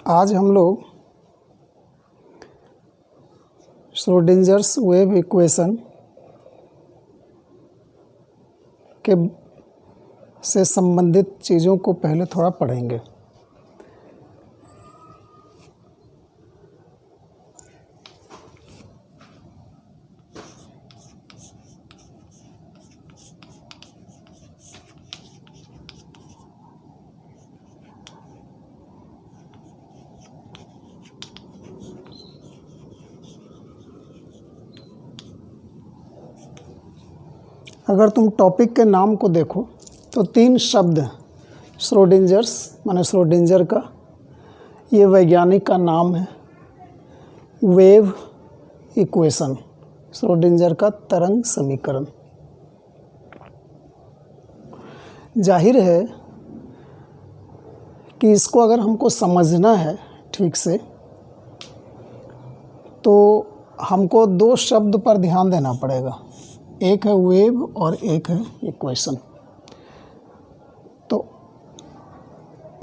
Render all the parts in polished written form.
आज हम लोग श्रोडिंजर्स वेव इक्वेशन के से संबंधित चीज़ों को पहले थोड़ा पढ़ेंगे। अगर तुम टॉपिक के नाम को देखो तो 3 शब्द श्रोडिंजर्स माने श्रोडिंजर का ये वैज्ञानिक का नाम है। वेव इक्वेशन श्रोडिंजर का तरंग समीकरण। जाहिर है कि इसको अगर हमको समझना है ठीक से तो हमको 2 शब्द पर ध्यान देना पड़ेगा, एक है वेव और एक है इक्वेशन। तो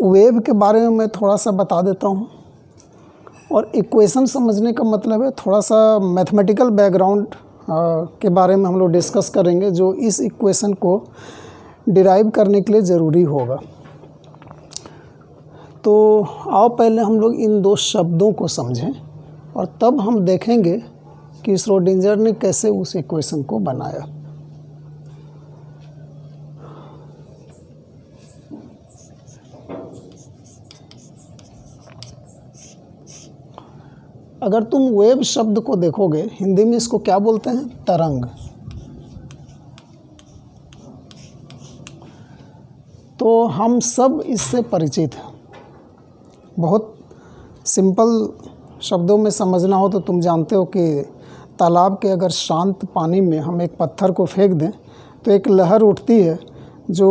वेव के बारे में मैं थोड़ा सा बता देता हूँ और इक्वेशन समझने का मतलब है थोड़ा सा मैथमेटिकल बैकग्राउंड के बारे में हम लोग डिस्कस करेंगे जो इस इक्वेशन को डिराइव करने के लिए ज़रूरी होगा। तो आओ पहले हम लोग इन 2 शब्दों को समझें और तब हम देखेंगे कि श्रोडिंजर ने कैसे उस इक्वेशन को बनाया। अगर तुम वेव शब्द को देखोगे, हिंदी में इसको क्या बोलते हैं? तरंग। तो हम सब इससे परिचित हैं। बहुत सिंपल शब्दों में समझना हो तो तुम जानते हो कि तालाब के अगर शांत पानी में हम एक पत्थर को फेंक दें तो एक लहर उठती है जो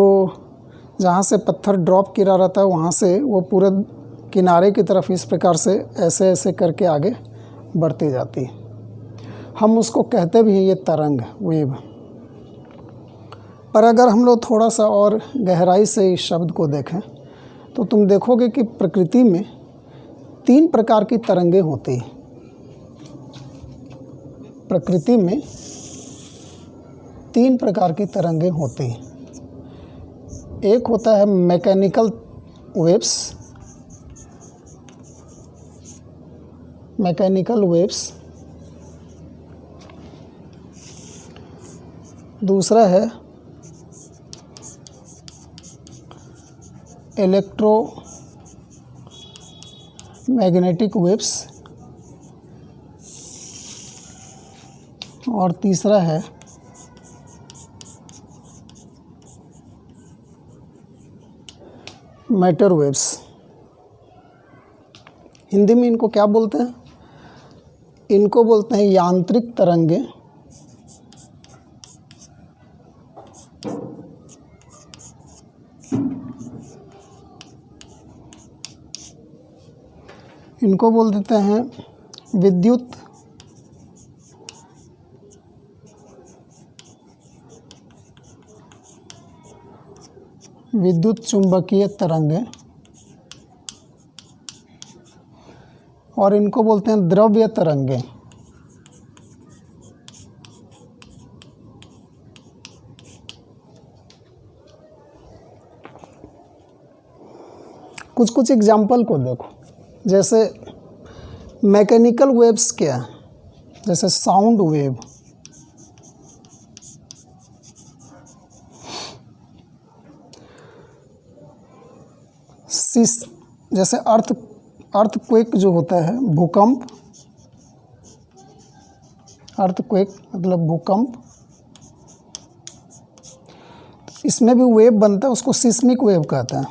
जहाँ से पत्थर ड्रॉप गिरा रहता है वहाँ से वो पूरे किनारे की तरफ इस प्रकार से ऐसे ऐसे करके आगे बढ़ती जाती है। हम उसको कहते भी हैं ये तरंग, वेव। पर अगर हम लोग थोड़ा सा और गहराई से इस शब्द को देखें तो तुम देखोगे कि प्रकृति में 3 प्रकार की तरंगें होती हैं। प्रकृति में 3 प्रकार की तरंगें होती हैं। एक होता है मैकेनिकल वेव्स, दूसरा है इलेक्ट्रोमैग्नेटिक वेव्स और तीसरा है मैटर वेव्स। हिंदी में इनको क्या बोलते हैं? इनको बोलते हैं यांत्रिक तरंगें, इनको बोल देते हैं विद्युत चुंबकीय तरंगें और इनको बोलते हैं द्रव्य तरंगें। कुछ एग्जाम्पल को देखो, जैसे मैकेनिकल वेव्स क्या है, जैसे साउंड वेव, जैसे अर्थक्वेक जो होता है, भूकंप, अर्थक्वेक मतलब भूकंप, इसमें भी वेव बनता है, उसको सिस्मिक वेव कहते हैं।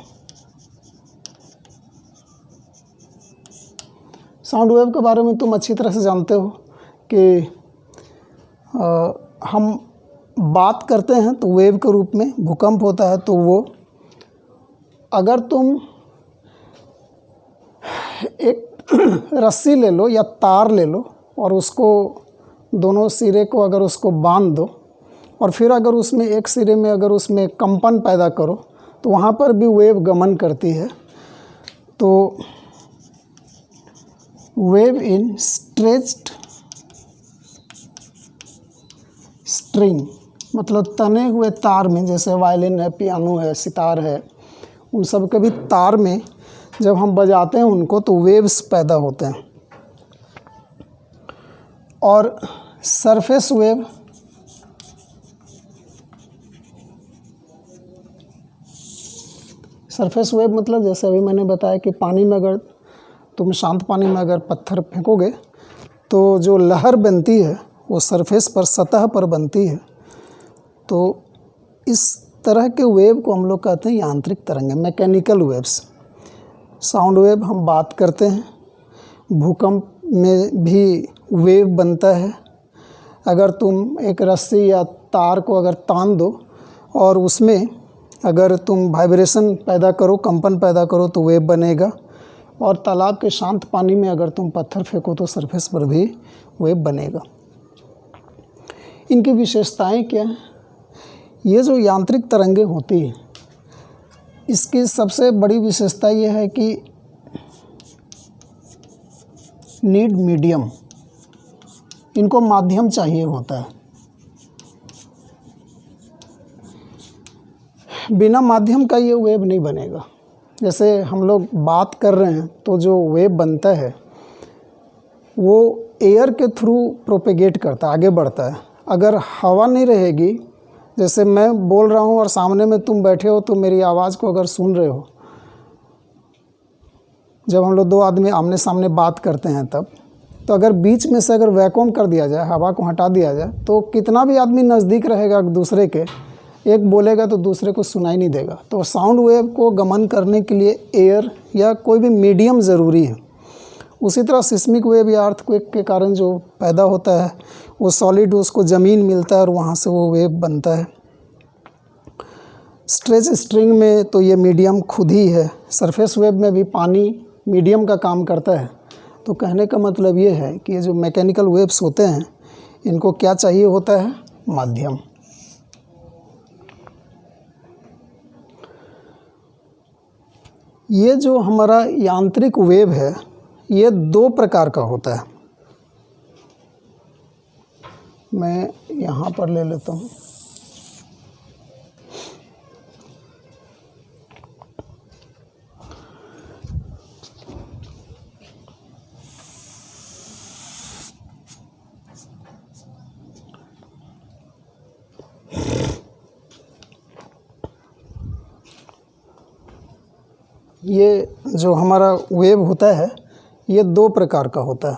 साउंड वेव के बारे में तुम अच्छी तरह से जानते हो कि हम बात करते हैं तो वेव के रूप में भूकंप होता है। तो वो अगर तुम एक रस्सी ले लो या तार ले लो और उसको दोनों सिरे को अगर उसको बांध दो और फिर अगर उसमें एक सिरे में अगर उसमें कंपन पैदा करो तो वहाँ पर भी वेव गमन करती है। तो वेव इन स्ट्रेच्ड स्ट्रिंग, मतलब तने हुए तार में, जैसे वायलिन है, पियानो है, सितार है, उन सब के भी तार में जब हम बजाते हैं उनको तो वेव्स पैदा होते हैं। और सरफेस वेव मतलब जैसे अभी मैंने बताया कि पानी में अगर तुम शांत पानी में अगर पत्थर फेंकोगे तो जो लहर बनती है वो सरफेस पर, सतह पर बनती है। तो इस तरह के वेव को हम लोग कहते हैं यांत्रिक तरंगें, मैकेनिकल वेव्स। साउंड वेव हम बात करते हैं, भूकंप में भी वेव बनता है। अगर तुम एक रस्सी या तार को अगर तान दो और उसमें अगर तुम वाइब्रेशन पैदा करो, कंपन पैदा करो तो वेव बनेगा। और तालाब के शांत पानी में अगर तुम पत्थर फेंको तो सरफेस पर भी वेव बनेगा। इनकी विशेषताएं क्या हैं? ये जो यांत्रिक तरंगें होती हैं, इसकी सबसे बड़ी विशेषता ये है कि नीड मीडियम, इनको माध्यम चाहिए होता है। बिना माध्यम का ये वेव नहीं बनेगा। जैसे हम लोग बात कर रहे हैं तो जो वेव बनता है वो एयर के थ्रू प्रोपेगेट करता है, आगे बढ़ता है। अगर हवा नहीं रहेगी, जैसे मैं बोल रहा हूँ और सामने में तुम बैठे हो तो मेरी आवाज़ को अगर सुन रहे हो, जब हम लोग दो आदमी आमने सामने बात करते हैं तब, तो अगर बीच में से अगर वैक्यूम कर दिया जाए, हवा को हटा दिया जाए, तो कितना भी आदमी नज़दीक रहेगा दूसरे के, एक बोलेगा तो दूसरे को सुनाई नहीं देगा। तो साउंड वेव को गमन करने के लिए एयर या कोई भी मीडियम ज़रूरी है। उसी तरह सिस्मिक वेव या अर्थक्वेक के कारण जो पैदा होता है वो सॉलिड, उसको ज़मीन मिलता है और वहाँ से वो वेव बनता है। स्ट्रेच स्ट्रिंग में तो ये मीडियम खुद ही है। सरफेस वेव में भी पानी मीडियम का काम करता है। तो कहने का मतलब ये है कि ये जो मैकेनिकल वेव्स होते हैं इनको क्या चाहिए होता है? माध्यम। ये जो हमारा यांत्रिक वेव है ये दो प्रकार का होता है। मैं यहाँ पर ले लेता हूँ। ये जो हमारा वेव होता है ये दो प्रकार का होता है।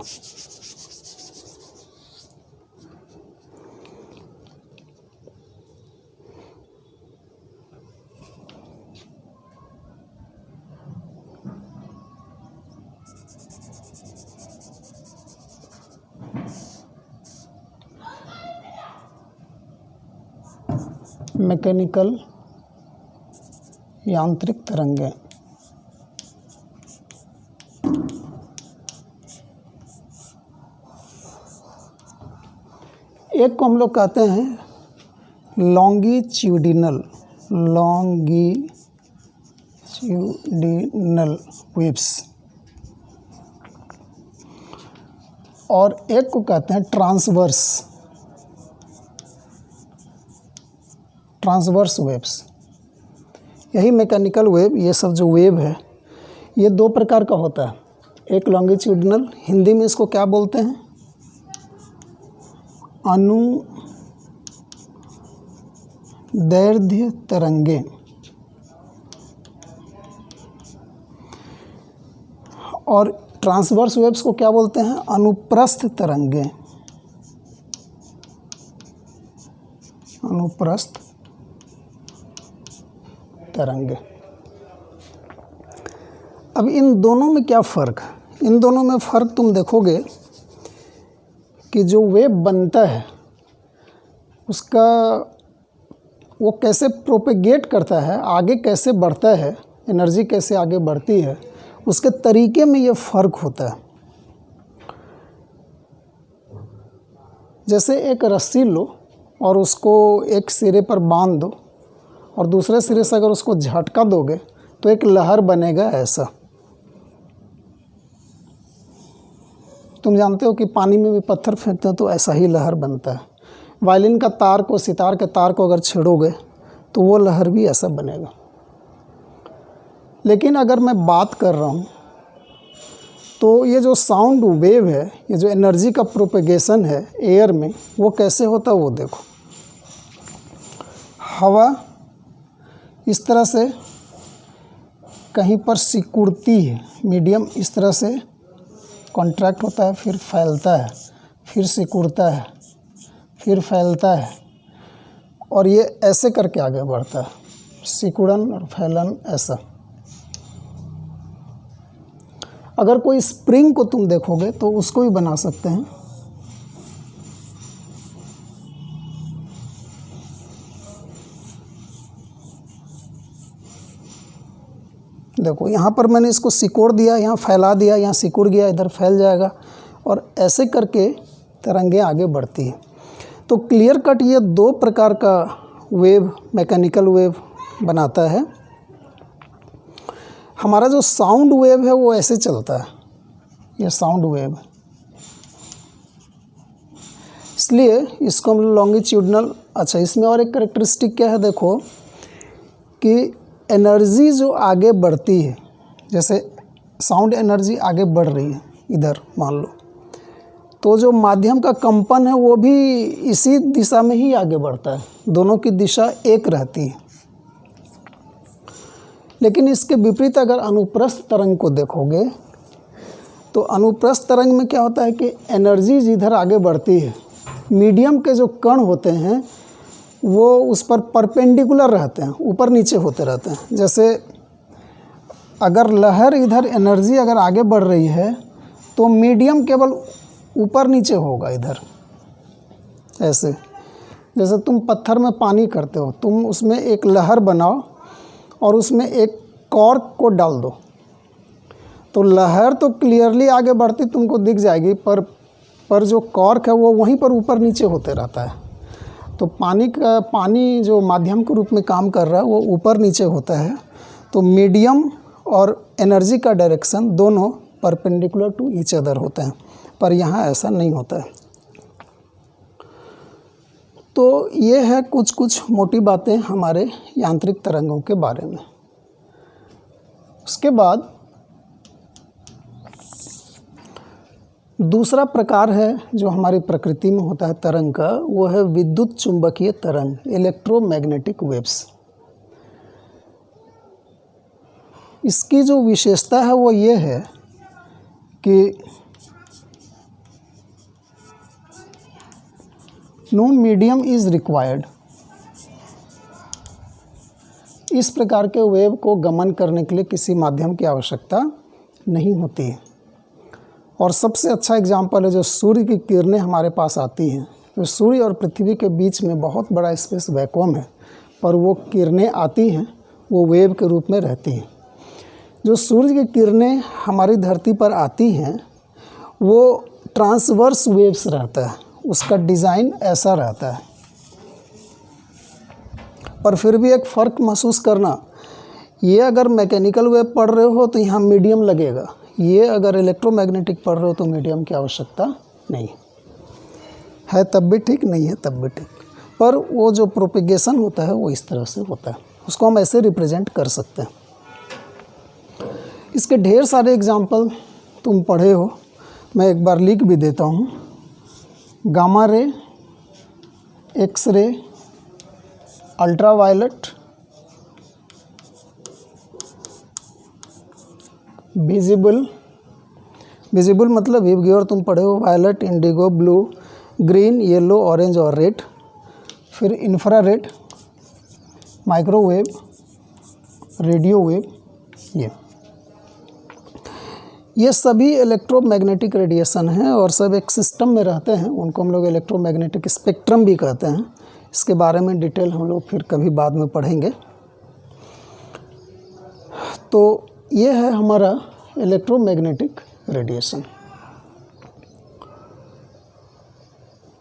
मैकेनिकल यांत्रिक तरंगें। एक को हम लोग कहते हैं लॉन्गिट्यूडिनल वेव्स, और एक को कहते हैं ट्रांसवर्स वेव्स। यही मैकेनिकल वेव, ये सब जो वेव है ये दो प्रकार का होता है। एक लॉन्गिट्यूडिनल, हिंदी में इसको क्या बोलते हैं? अनुदैर्ध्य तरंगें। और ट्रांसवर्स वेव्स को क्या बोलते हैं? अनुप्रस्थ तरंगें। अनुप्रस्थ तरंगें। अब इन दोनों में क्या फ़र्क है? इन दोनों में फ़र्क तुम देखोगे कि जो वेव बनता है उसका वो कैसे प्रोपेगेट करता है, आगे कैसे बढ़ता है, एनर्जी कैसे आगे बढ़ती है, उसके तरीके में ये फ़र्क होता है। जैसे एक रस्सी लो और उसको एक सिरे पर बांध दो और दूसरे सिरे से अगर उसको झटका दोगे तो एक लहर बनेगा ऐसा। तुम जानते हो कि पानी में भी पत्थर फेंकते हैं तो ऐसा ही लहर बनता है। वायलिन का तार को, सितार के तार को अगर छेड़ोगे तो वो लहर भी ऐसा बनेगा। लेकिन अगर मैं बात कर रहा हूँ तो ये जो साउंड वेव है, ये जो एनर्जी का प्रोपेगेशन है एयर में, वो कैसे होता है वो देखो। हवा इस तरह से कहीं पर सिकुड़ती है, मीडियम इस तरह से कॉन्ट्रैक्ट होता है, फिर फैलता है, फिर सिकुड़ता है, फिर फैलता है, और ये ऐसे करके आगे बढ़ता है, सिकुड़न और फैलन ऐसा। अगर कोई स्प्रिंग को तुम देखोगे तो उसको भी बना सकते हैं। देखो यहाँ पर मैंने इसको सिकोड़ दिया, यहाँ फैला दिया, यहाँ सिकुड़ गया, इधर फैल जाएगा, और ऐसे करके तरंगें आगे बढ़ती हैं। तो क्लियर कट ये दो प्रकार का वेव, मैकेनिकल वेव बनाता है। हमारा जो साउंड वेव है वो ऐसे चलता है, ये साउंड वेव, इसलिए इसको हम लॉन्गिट्यूडनल। अच्छा, इसमें और एक कैरेक्टरिस्टिक क्या है देखो कि एनर्जी जो आगे बढ़ती है, जैसे साउंड एनर्जी आगे बढ़ रही है इधर मान लो, तो जो माध्यम का कंपन है वो भी इसी दिशा में ही आगे बढ़ता है, दोनों की दिशा एक रहती है। लेकिन इसके विपरीत अगर अनुप्रस्थ तरंग को देखोगे तो अनुप्रस्थ तरंग में क्या होता है कि एनर्जी जिधर आगे बढ़ती है, मीडियम के जो कण होते हैं वो उस पर परपेंडिकुलर रहते हैं, ऊपर नीचे होते रहते हैं। जैसे अगर लहर इधर एनर्जी अगर आगे बढ़ रही है तो मीडियम केवल ऊपर नीचे होगा इधर, ऐसे। जैसे तुम पत्थर में पानी करते हो, तुम उसमें एक लहर बनाओ और उसमें एक कॉर्क को डाल दो, तो लहर तो क्लियरली आगे बढ़ती तुमको दिख जाएगी, पर जो कॉर्क है वो वहीं पर ऊपर नीचे होते रहता है। तो पानी जो माध्यम के रूप में काम कर रहा है वो ऊपर नीचे होता है। तो मीडियम और एनर्जी का डायरेक्शन दोनों परपेंडिकुलर टू ईच अदर होते हैं, पर यहाँ ऐसा नहीं होता है। तो ये है कुछ मोटी बातें हमारे यांत्रिक तरंगों के बारे में। उसके बाद दूसरा प्रकार है जो हमारी प्रकृति में होता है तरंग का, वो है विद्युत चुंबकीय तरंग, इलेक्ट्रोमैग्नेटिक वेव्स। इसकी जो विशेषता है वो ये है कि नो मीडियम इज़ रिक्वायर्ड। इस प्रकार के वेव को गमन करने के लिए किसी माध्यम की आवश्यकता नहीं होती है। और सबसे अच्छा एग्जाम्पल है जो सूर्य की किरणें हमारे पास आती हैं। तो सूर्य और पृथ्वी के बीच में बहुत बड़ा स्पेस वैक्यूम है, पर वो किरणें आती हैं, वो वेव के रूप में रहती हैं। जो सूर्य की किरणें हमारी धरती पर आती हैं वो ट्रांसवर्स वेव्स रहता है, उसका डिज़ाइन ऐसा रहता है। पर फिर भी एक फ़र्क महसूस करना, ये अगर मैकेनिकल वेव पढ़ रहे हो तो यहाँ मीडियम लगेगा, ये अगर इलेक्ट्रोमैग्नेटिक पढ़ रहे हो तो मीडियम की आवश्यकता नहीं है। तब भी ठीक, नहीं है तब भी ठीक, पर वो जो प्रोपेगेशन होता है वो इस तरह से होता है, उसको हम ऐसे रिप्रेजेंट कर सकते हैं। इसके ढेर सारे एग्जाम्पल तुम पढ़े हो, मैं एक बार लिख भी देता हूँ। Gamma ray, X ray, ultraviolet, visible मतलब विवग्योर तुम पढ़े हो, violet, indigo, blue, green, yellow, orange और रेड। फिर इंफ्रारेड, माइक्रोवेव, रेडियो वेव, ये सभी इलेक्ट्रोमैग्नेटिक रेडिएशन हैं और सब एक सिस्टम में रहते हैं। उनको हम लोग इलेक्ट्रोमैग्नेटिक स्पेक्ट्रम भी कहते हैं। इसके बारे में डिटेल हम लोग फिर कभी बाद में पढ़ेंगे। तो ये है हमारा इलेक्ट्रोमैग्नेटिक रेडिएशन।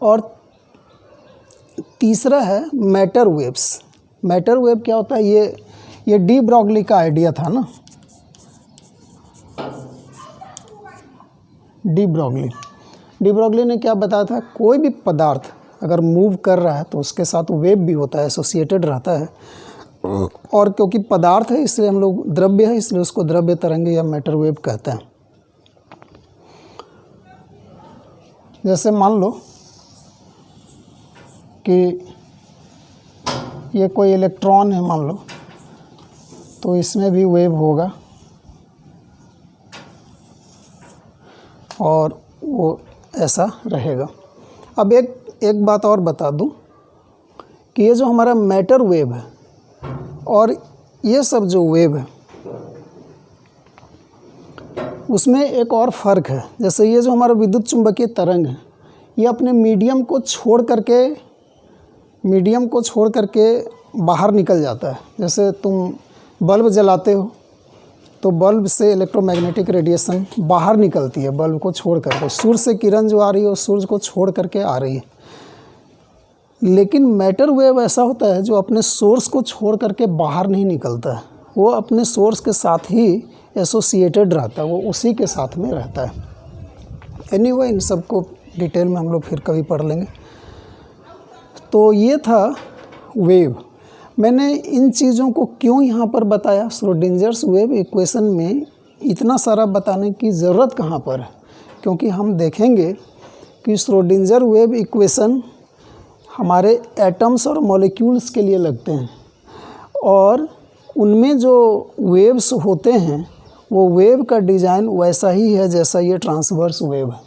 और तीसरा है मैटर वेव्स। मैटर वेव क्या होता है, ये डी ब्रॉगली का आइडिया था ना, डी ब्रॉगली। डी ब्रॉगली ने क्या बताया था, कोई भी पदार्थ अगर मूव कर रहा है तो उसके साथ वेव भी होता है, एसोसिएटेड रहता है। और क्योंकि पदार्थ है इसलिए हम लोग, द्रव्य है इसलिए उसको द्रव्य तरंग या मैटर वेव कहते हैं। जैसे मान लो कि ये कोई इलेक्ट्रॉन है मान लो, तो इसमें भी वेव होगा और वो ऐसा रहेगा। अब एक बात और बता दूं कि ये जो हमारा मैटर वेव है और ये सब जो वेव है उसमें एक और फ़र्क है। जैसे ये जो हमारा विद्युत चुंबकीय तरंग है ये अपने मीडियम को छोड़ करके बाहर निकल जाता है। जैसे तुम बल्ब जलाते हो तो बल्ब से इलेक्ट्रोमैग्नेटिक रेडिएशन बाहर निकलती है, बल्ब को छोड़ करके, सूर्य से किरण जो आ रही है वो सूर्य को छोड़ करके आ रही है। लेकिन मैटर वेव ऐसा होता है जो अपने सोर्स को छोड़ करके बाहर नहीं निकलता है, वो अपने सोर्स के साथ ही एसोसिएटेड रहता है, वो उसी के साथ में रहता है। एनीवे इन सबको डिटेल में हम लोग फिर कभी पढ़ लेंगे। तो ये था वेव। मैंने इन चीज़ों को क्यों यहाँ पर बताया, श्रोडिंजर्स वेव इक्वेशन में इतना सारा बताने की ज़रूरत कहाँ पर है, क्योंकि हम देखेंगे कि श्रोडिंजर वेव इक्वेशन हमारे एटम्स और मॉलिक्यूल्स के लिए लगते हैं और उनमें जो वेव्स होते हैं वो वेव का डिज़ाइन वैसा ही है जैसा ये ट्रांसवर्स वेव है।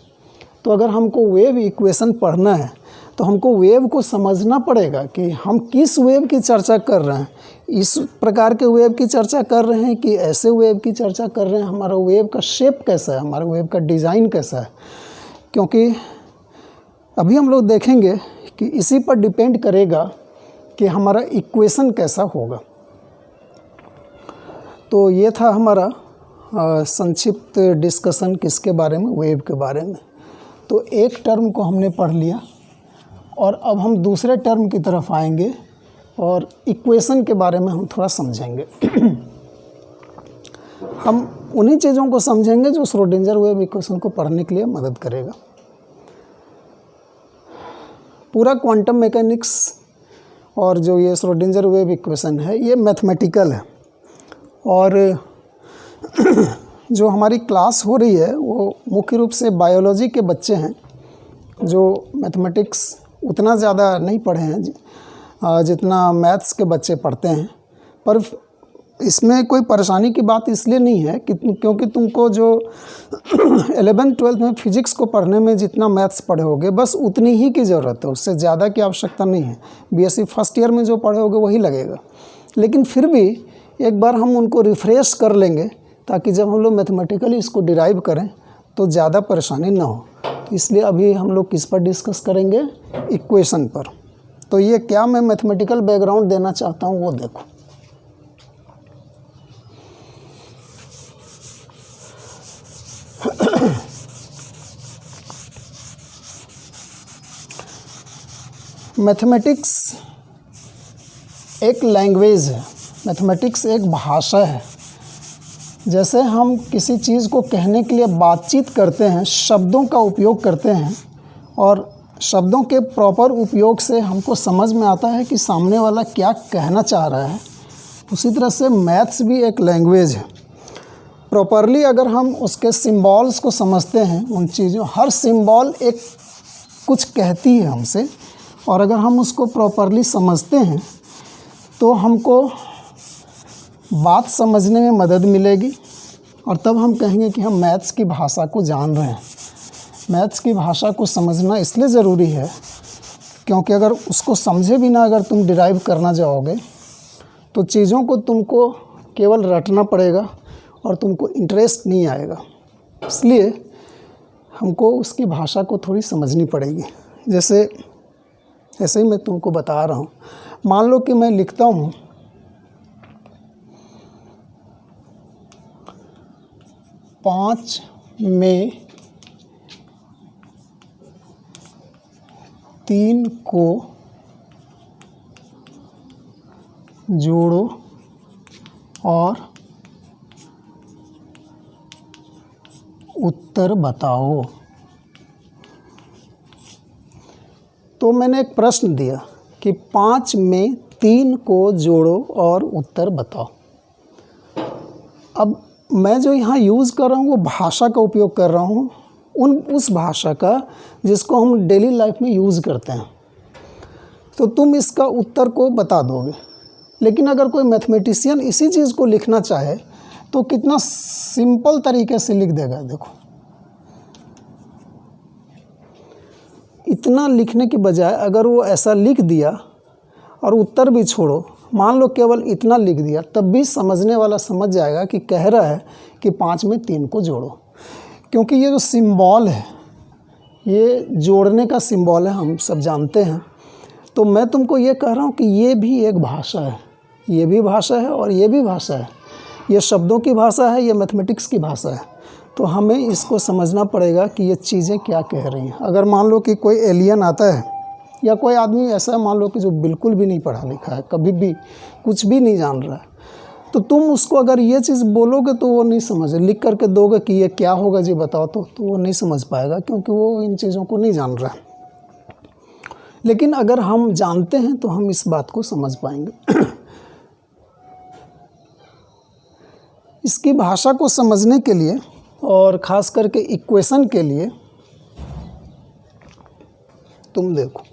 तो अगर हमको वेव इक्वेशन पढ़ना है तो हमको वेव को समझना पड़ेगा कि हम किस वेव की चर्चा कर रहे हैं। इस प्रकार के वेव की चर्चा कर रहे हैं कि ऐसे वेव की चर्चा कर रहे हैं, हमारा वेव का शेप कैसा है, हमारा वेव का डिज़ाइन कैसा है। क्योंकि अभी हम लोग देखेंगे कि इसी पर डिपेंड करेगा कि हमारा इक्वेशन कैसा होगा। तो ये था हमारा संक्षिप्त डिस्कशन किसके बारे में, वेव के बारे में। तो एक टर्म को हमने पढ़ लिया और अब हम दूसरे टर्म की तरफ आएंगे और इक्वेशन के बारे में हम थोड़ा समझेंगे। हम उन्हीं चीज़ों को समझेंगे जो श्रोडिंजर वेव इक्वेशन को पढ़ने के लिए मदद करेगा। पूरा क्वांटम मैकेनिक्स और जो ये श्रोडिंजर वेव इक्वेशन है ये मैथमेटिकल है और जो हमारी क्लास हो रही है वो मुख्य रूप से बायोलॉजी के बच्चे हैं जो मैथमेटिक्स उतना ज़्यादा नहीं पढ़े हैं जितना मैथ्स के बच्चे पढ़ते हैं। पर इसमें कोई परेशानी की बात इसलिए नहीं है कि क्योंकि तुमको जो 11th-12th में फिज़िक्स को पढ़ने में जितना मैथ्स पढ़े होगे बस उतनी ही की ज़रूरत है, उससे ज़्यादा की आवश्यकता नहीं है। बीएससी फर्स्ट ईयर में जो पढ़े होगे वही लगेगा, लेकिन फिर भी एक बार हम उनको रिफ़्रेश कर लेंगे ताकि जब हम लोग मैथमेटिकली इसको डिराइव करें तो ज़्यादा परेशानी ना हो। इसलिए अभी हम लोग किस पर डिस्कस करेंगे, इक्वेशन पर। तो ये क्या मैं मैथमेटिकल बैकग्राउंड देना चाहता हूँ वो देखो। मैथमेटिक्स एक लैंग्वेज है, मैथमेटिक्स एक भाषा है। जैसे हम किसी चीज़ को कहने के लिए बातचीत करते हैं, शब्दों का उपयोग करते हैं और शब्दों के प्रॉपर उपयोग से हमको समझ में आता है कि सामने वाला क्या कहना चाह रहा है, उसी तरह से मैथ्स भी एक लैंग्वेज है। प्रॉपरली अगर हम उसके सिंबल्स को समझते हैं, उन चीज़ों, हर सिंबल एक कुछ कहती है हमसे, और अगर हम उसको प्रॉपरली समझते हैं तो हमको बात समझने में मदद मिलेगी और तब हम कहेंगे कि हम मैथ्स की भाषा को जान रहे हैं। मैथ्स की भाषा को समझना इसलिए ज़रूरी है क्योंकि अगर उसको समझे बिना अगर तुम डिराइव करना जाओगे तो चीज़ों को तुमको केवल रटना पड़ेगा और तुमको इंटरेस्ट नहीं आएगा। इसलिए हमको उसकी भाषा को थोड़ी समझनी पड़ेगी। जैसे ऐसे ही मैं तुमको बता रहा हूँ, मान लो कि मैं लिखता हूँ 5 में 3 को जोड़ो और उत्तर बताओ। तो मैंने एक प्रश्न दिया कि 5 में 3 को जोड़ो और उत्तर बताओ। अब मैं जो यहाँ यूज़ कर रहा हूँ वो भाषा का उपयोग कर रहा हूँ, उस भाषा का जिसको हम डेली लाइफ में यूज़ करते हैं। तो तुम इसका उत्तर को बता दोगे। लेकिन अगर कोई मैथमेटिशियन इसी चीज़ को लिखना चाहे तो कितना सिंपल तरीके से लिख देगा। देखो, इतना लिखने की बजाय अगर वो ऐसा लिख दिया और उत्तर भी छोड़ो, मान लो केवल इतना लिख दिया, तब भी समझने वाला समझ जाएगा कि कह रहा है कि 5 में 3 को जोड़ो। क्योंकि ये जो सिंबल है, ये जोड़ने का सिंबल है, हम सब जानते हैं। तो मैं तुमको ये कह रहा हूँ कि ये भी एक भाषा है, ये भी भाषा है और ये भी भाषा है। ये शब्दों की भाषा है, ये मैथमेटिक्स की भाषा है। तो हमें इसको समझना पड़ेगा कि ये चीज़ें क्या कह रही हैं। अगर मान लो कि कोई एलियन आता है या कोई आदमी ऐसा है मान लो कि जो बिल्कुल भी नहीं पढ़ा लिखा है, कभी भी कुछ भी नहीं जान रहा है, तो तुम उसको अगर ये चीज़ बोलोगे तो वो नहीं समझे। लिख करके दोगे कि ये क्या होगा जी बताओ, तो वो नहीं समझ पाएगा, क्योंकि वो इन चीज़ों को नहीं जान रहा है। लेकिन अगर हम जानते हैं तो हम इस बात को समझ पाएंगे। इसकी भाषा को समझने के लिए और ख़ास करके इक्वेशन के लिए तुम देखो,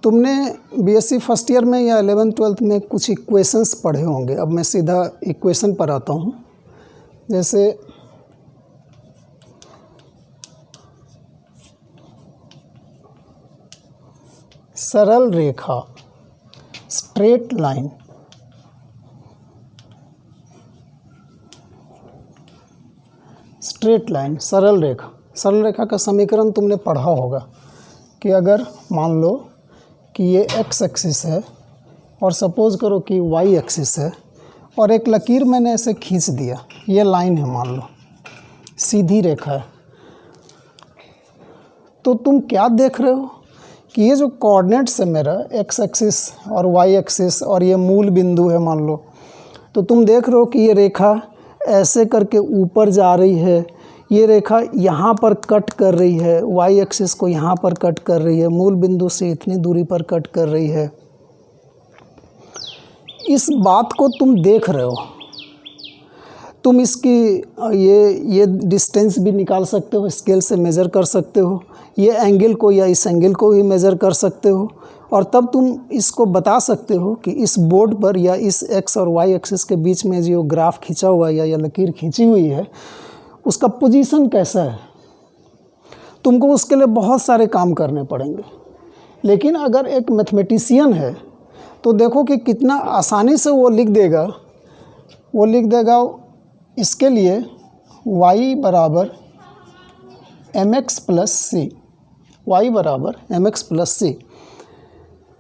तुमने बीएससी फर्स्ट ईयर में या 11th-12th में कुछ इक्वेशंस पढ़े होंगे। अब मैं सीधा इक्वेशन पर आता हूँ। जैसे सरल रेखा, स्ट्रेट लाइन, स्ट्रेट लाइन, सरल रेखा। सरल रेखा का समीकरण तुमने पढ़ा होगा कि अगर मान लो कि ये एक्स एक्सिस है और सपोज़ करो कि वाई एक्सिस है और एक लकीर मैंने ऐसे खींच दिया, ये लाइन है, मान लो सीधी रेखा है, तो तुम क्या देख रहे हो कि ये जो कोऑर्डिनेट्स है मेरा एक्स एक्सिस और वाई एक्सिस और ये मूल बिंदु है मान लो, तो तुम देख रहे हो कि ये रेखा ऐसे करके ऊपर जा रही है, ये रेखा यहाँ पर कट कर रही है, वाई एक्सिस को यहाँ पर कट कर रही है, मूल बिंदु से इतनी दूरी पर कट कर रही है। इस बात को तुम देख रहे हो। तुम इसकी ये डिस्टेंस भी निकाल सकते हो, स्केल से मेज़र कर सकते हो, ये एंगल को या इस एंगल को भी मेज़र कर सकते हो, और तब तुम इसको बता सकते हो कि इस बोर्ड पर या इस एक्स और वाई एक्सिस के बीच में जो ग्राफ खींचा हुआ है या लकीर खींची हुई है उसका पोजीशन कैसा है। तुमको उसके लिए बहुत सारे काम करने पड़ेंगे। लेकिन अगर एक मैथमेटिशियन है तो देखो कि कितना आसानी से वो लिख देगा इसके लिए y बराबर mx प्लस सी, वाई बराबर mx प्लस सी।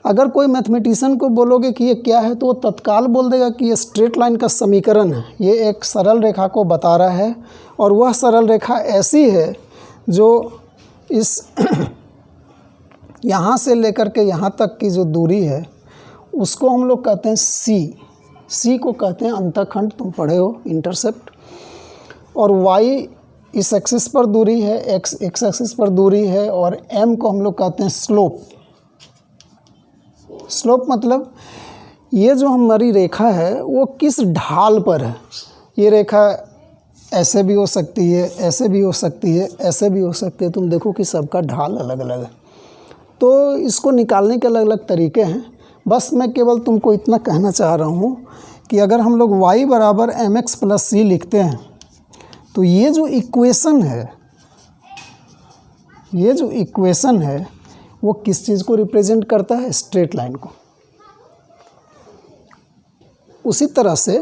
अगर कोई मैथमेटिशियन को बोलोगे कि ये क्या है तो वो तत्काल बोल देगा कि ये स्ट्रेट लाइन का समीकरण है, ये एक सरल रेखा को बता रहा है, और वह सरल रेखा ऐसी है जो इस यहाँ से लेकर के यहाँ तक की जो दूरी है उसको हम लोग कहते हैं सी को कहते हैं अंतःखंड, तुम पढ़े हो, इंटरसेप्ट। और y इस एक्सिस पर दूरी है, x एक्सिस पर दूरी है, और m को हम लोग कहते हैं स्लोप मतलब ये जो हमारी रेखा है वो किस ढाल पर है। ये रेखा ऐसे भी हो सकती है, ऐसे भी हो सकती है, ऐसे भी हो सकती है। तुम देखो कि सबका ढाल अलग अलग है, तो इसको निकालने के अलग अलग तरीके हैं। बस मैं केवल तुमको इतना कहना चाह रहा हूँ कि अगर हम लोग y बराबर mx प्लस सी लिखते हैं तो ये जो इक्वेशन है वो किस चीज़ को रिप्रेजेंट करता है, स्ट्रेट लाइन को। उसी तरह से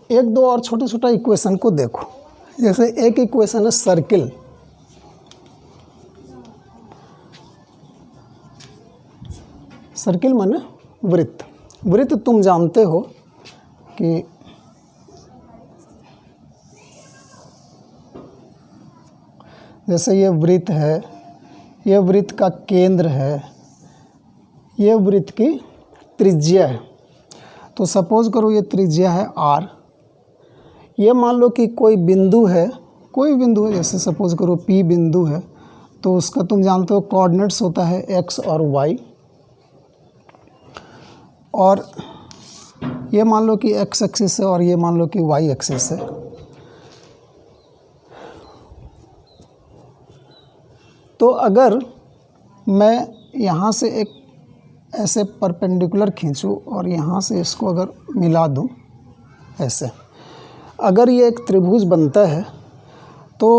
एक दो और छोटे छोटा इक्वेशन को देखो। जैसे एक इक्वेशन है सर्किल, सर्किल माने वृत्त। वृत्त तुम जानते हो कि जैसे ये वृत्त है, ये वृत्त का केंद्र है, ये वृत्त की त्रिज्या है। तो सपोज़ करो ये त्रिज्या है r, ये मान लो कि कोई बिंदु है, कोई बिंदु है, जैसे सपोज़ करो P बिंदु है, तो उसका तुम जानते हो कोऑर्डिनेट्स होता है x और y, और ये मान लो कि x एक्सिस है और ये मान लो कि y एक्सिस है। तो अगर मैं यहाँ से एक ऐसे परपेंडिकुलर खींचूँ और यहाँ से इसको अगर मिला दूँ ऐसे, अगर ये एक त्रिभुज बनता है तो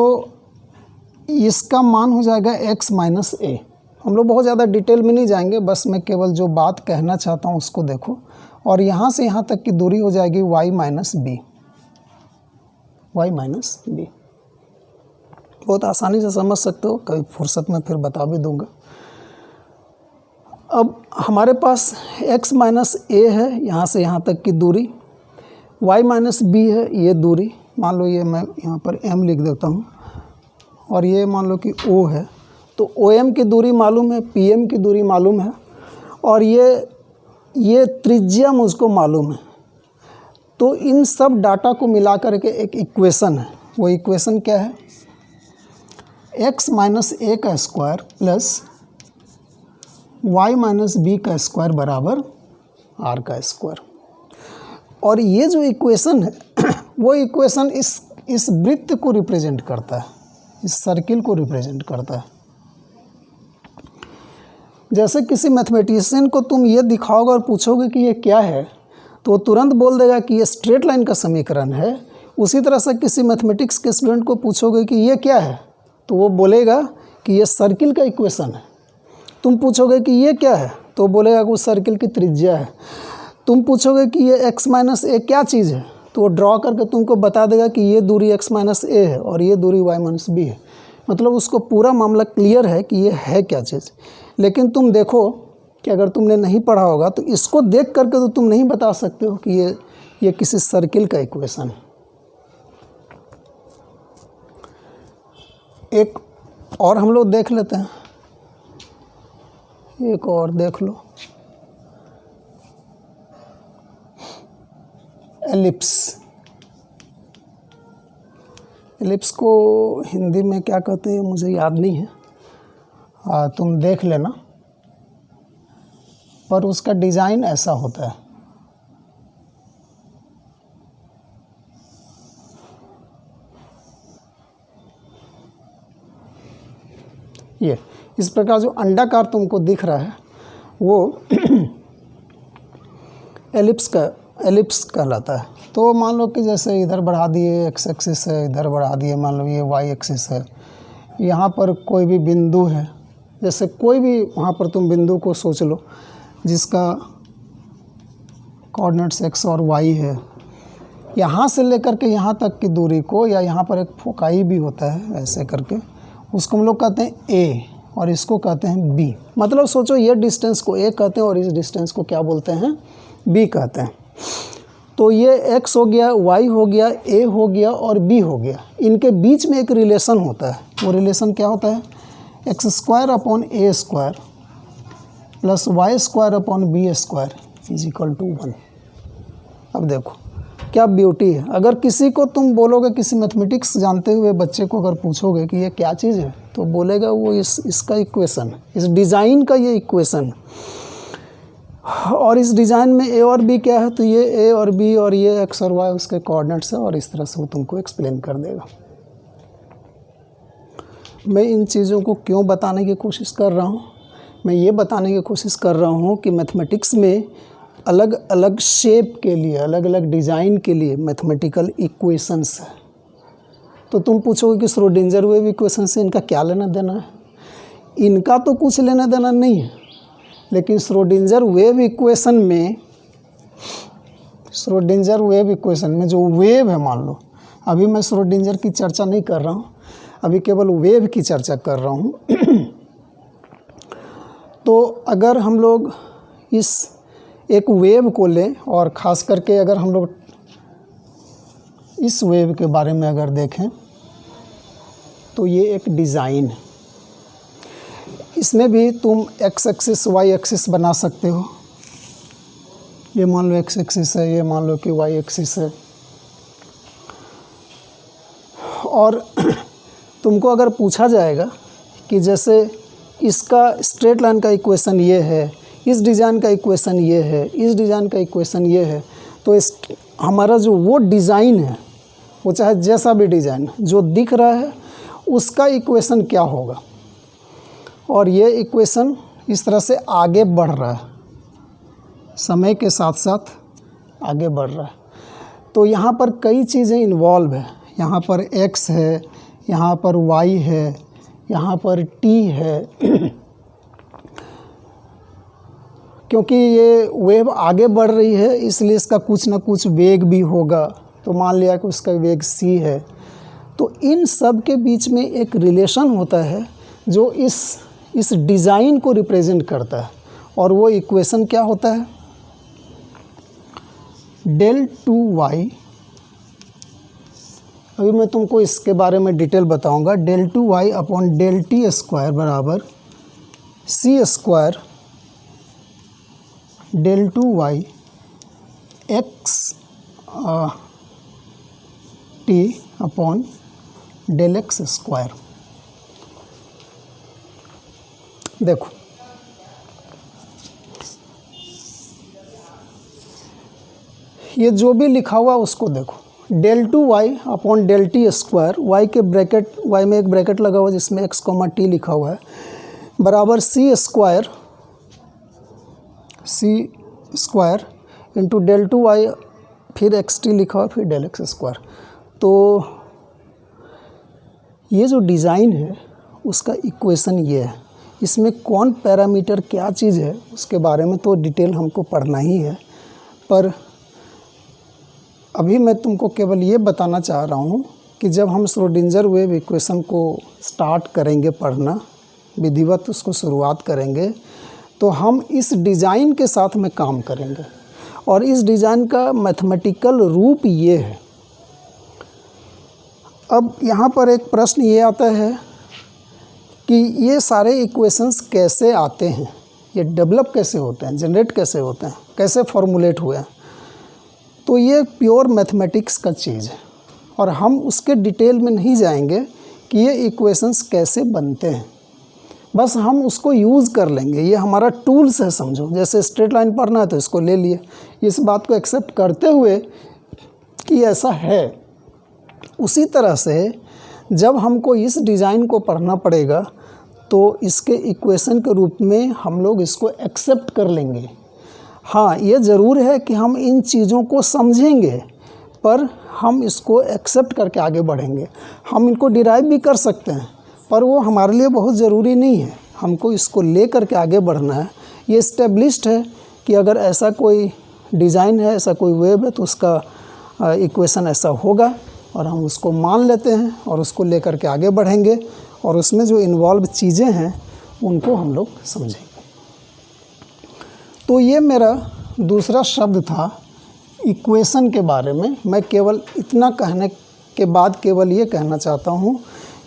इसका मान हो जाएगा x माइनस ए। हम लोग बहुत ज़्यादा डिटेल में नहीं जाएंगे, बस मैं केवल जो बात कहना चाहता हूँ उसको देखो। और यहाँ से यहाँ तक की दूरी हो जाएगी y minus B, Y minus B. बहुत आसानी से समझ सकते हो, कभी फुर्सत में फिर बता भी दूंगा। अब हमारे पास x माइनस ए है, यहाँ से यहाँ तक की दूरी, y माइनस बी है ये दूरी, मान लो ये मैं यहाँ पर m लिख देता हूँ, और ये मान लो कि O है, तो OM की दूरी मालूम है, PM की दूरी मालूम है, और ये त्रिज्या मुझको मालूम है। तो इन सब डाटा को मिला करके एक इक्वेशन है, वो इक्वेशन क्या है, x माइनस ए का square plus y minus B का स्क्वायर बराबर r का स्क्वायर। और ये जो इक्वेशन है वो इक्वेशन इस वृत्त को रिप्रेजेंट करता है, इस सर्किल को रिप्रेजेंट करता है। जैसे किसी मैथमेटिशियन को तुम ये दिखाओगे और पूछोगे कि ये क्या है, तो वो तुरंत बोल देगा कि ये स्ट्रेट लाइन का समीकरण है। उसी तरह से किसी मैथमेटिक्स के स्टूडेंट को पूछोगे कि ये क्या है, तो वो बोलेगा कि ये सर्किल का इक्वेशन है। तुम पूछोगे कि ये क्या है, तो बोलेगा कि उस सर्किल की त्रिज्या है। तुम पूछोगे कि ये x माइनस ए क्या चीज़ है, तो वो ड्रॉ करके तुमको बता देगा कि ये दूरी x माइनस ए है और ये दूरी y माइनस बी है। मतलब उसको पूरा मामला क्लियर है कि ये है क्या चीज़। लेकिन तुम देखो कि अगर तुमने नहीं पढ़ा होगा तो इसको देख करके तो तुम नहीं बता सकते हो कि ये किसी सर्किल का इक्वेशन है। एक और हम लोग देख लेते हैं, एक और देख लो, एलिप्स। एलिप्स को हिंदी में क्या कहते हैं मुझे याद नहीं है, तुम देख लेना, पर उसका डिज़ाइन ऐसा होता है। ये इस प्रकार जो अंडाकार तुमको दिख रहा है वो एलिप्स कहलाता है। तो मान लो कि जैसे इधर बढ़ा दिए x एक्सिस है, इधर बढ़ा दिए मान लो ये y एक्सिस है, यहाँ पर कोई भी बिंदु है, जैसे कोई भी वहाँ पर तुम बिंदु को सोच लो जिसका कोऑर्डिनेट्स x और y है। यहाँ से लेकर के यहाँ तक की दूरी को, या यहाँ पर एक फोकाई भी होता है ऐसे करके, उसको हम लोग कहते हैं a और इसको कहते हैं b। मतलब सोचो ये डिस्टेंस को a कहते हैं और इस डिस्टेंस को क्या बोलते हैं, b कहते हैं। तो ये x हो गया, y हो गया, a हो गया और b हो गया। इनके बीच में एक रिलेशन होता है। वो रिलेशन क्या होता है, X square upon A square plus Y square upon B square is equal to 1। अब देखो क्या ब्यूटी है। अगर किसी को तुम बोलोगे, किसी मैथमेटिक्स जानते हुए बच्चे को अगर पूछोगे कि ये क्या चीज़ है, तो बोलेगा वो इसका इक्वेशन है, इस डिज़ाइन का ये इक्वेशन है। और इस डिज़ाइन में ए और बी क्या है, तो ये ए और बी और ये एक्स और वाई उसके कोऑर्डिनेट्स है, और इस तरह से वो तुमको एक्सप्लेन कर देगा। मैं इन चीज़ों को क्यों बताने की कोशिश कर रहा हूँ, मैं ये बताने की कोशिश कर रहा हूँ कि मैथमेटिक्स में अलग अलग शेप के लिए, अलग अलग डिज़ाइन के लिए मैथमेटिकल इक्वेशंस है। तो तुम पूछोगे कि श्रोडिंगर वेव इक्वेशन से इनका क्या लेना देना है। इनका तो कुछ लेना देना नहीं है, लेकिन श्रोडिंगर वेव इक्वेशन में जो वेव है, मान लो अभी मैं श्रोडिंगर की चर्चा नहीं कर रहा हूँ, अभी केवल वेव की चर्चा कर रहा हूँ। तो अगर हम लोग इस एक वेव को लें, और ख़ास करके अगर हम लोग इस वेव के बारे में अगर देखें, तो ये एक डिज़ाइन है। इसमें भी तुम एक्स एक्सिस वाई एक्सिस बना सकते हो, ये मान लो एक्स एक्सिस है, ये मान लो कि वाई एक्सिस है। और तुमको अगर पूछा जाएगा कि जैसे इसका स्ट्रेट लाइन का इक्वेशन ये है, इस डिज़ाइन का इक्वेशन ये है, इस डिज़ाइन का इक्वेशन ये है, तो इस हमारा जो वो डिज़ाइन है, वो चाहे जैसा भी डिज़ाइन जो दिख रहा है उसका इक्वेशन क्या होगा। और ये इक्वेशन इस तरह से आगे बढ़ रहा है, समय के साथ साथ आगे बढ़ रहा है। तो यहाँ पर कई चीज़ें इन्वॉल्व है। यहाँ पर x है, यहाँ पर y है, यहाँ पर t है। क्योंकि ये वेव आगे बढ़ रही है इसलिए इसका कुछ ना कुछ वेग भी होगा। तो मान लिया कि उसका वेग c है। तो इन सब के बीच में एक रिलेशन होता है जो इस डिज़ाइन को रिप्रेजेंट करता है। और वो इक्वेशन क्या होता है, del 2y। अभी मैं तुमको इसके बारे में डिटेल बताऊंगा। del 2y upon del t square बराबर c square del 2y x t upon del x square. देखो ये जो भी लिखा हुआ उसको देखो। del 2y upon del t square, y के ब्रैकेट, y में एक ब्रैकेट लगा हुआ जिसमें x, t लिखा हुआ है, बराबर c square into del 2y फिर xt लिखा हुआ फिर del x स्क्वायर। तो ये जो डिज़ाइन है उसका इक्वेशन ये है। इसमें कौन पैरामीटर क्या चीज़ है उसके बारे में तो डिटेल हमको पढ़ना ही है, पर अभी मैं तुमको केवल ये बताना चाह रहा हूँ कि जब हम श्रोडिंगर वेव इक्वेशन को स्टार्ट करेंगे पढ़ना, विधिवत उसको शुरुआत करेंगे, तो हम इस डिज़ाइन के साथ में काम करेंगे। और इस डिज़ाइन का मैथमेटिकल रूप ये है। अब यहाँ पर एक प्रश्न ये आता है कि ये सारे इक्वेशंस कैसे आते हैं, ये डेवलप कैसे होते हैं, जनरेट कैसे होते हैं, कैसे फॉर्मुलेट हुए हैं। तो ये प्योर मैथमेटिक्स का चीज़ है और हम उसके डिटेल में नहीं जाएंगे कि ये इक्वेशंस कैसे बनते हैं। बस हम उसको यूज़ कर लेंगे, ये हमारा टूल्स है समझो। जैसे स्ट्रेट लाइन पढ़ना है तो इसको ले लिए, इस बात को एक्सेप्ट करते हुए कि ऐसा है। उसी तरह से जब हमको इस डिज़ाइन को पढ़ना पड़ेगा तो इसके इक्वेशन के रूप में हम लोग इसको एक्सेप्ट कर लेंगे। हाँ, ये ज़रूर है कि हम इन चीज़ों को समझेंगे, पर हम इसको एक्सेप्ट करके आगे बढ़ेंगे। हम इनको डिराइव भी कर सकते हैं, पर वो हमारे लिए बहुत ज़रूरी नहीं है। हमको इसको ले करके आगे बढ़ना है। ये इस्टेब्लिश्ड है कि अगर ऐसा कोई डिज़ाइन है, ऐसा कोई वेव है, तो उसका इक्वेशन ऐसा होगा और हम उसको मान लेते हैं और उसको ले करके आगे बढ़ेंगे और उसमें जो इन्वॉल्व चीज़ें हैं उनको हम लोग समझेंगे। तो ये मेरा दूसरा शब्द था इक्वेशन के बारे में। मैं केवल इतना कहने के बाद केवल ये कहना चाहता हूँ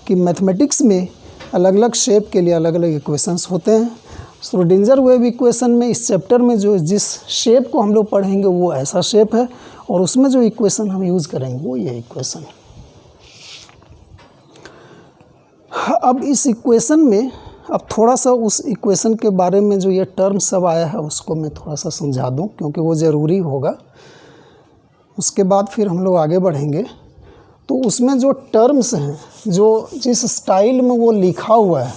कि मैथमेटिक्स में अलग अलग शेप के लिए अलग अलग इक्वेशंस होते हैं। श्रोडिंगर वेव इक्वेशन में इस चैप्टर में जो जिस शेप को हम लोग पढ़ेंगे वो ऐसा शेप है और उसमें जो इक्वेशन हम यूज़ करेंगे वो ये इक्वेशन है। अब इस इक्वेशन में अब थोड़ा सा उस इक्वेशन के बारे में जो ये टर्म सब आया है उसको मैं थोड़ा सा समझा दूं, क्योंकि वो ज़रूरी होगा। उसके बाद फिर हम लोग आगे बढ़ेंगे। तो उसमें जो टर्म्स हैं, जो जिस स्टाइल में वो लिखा हुआ है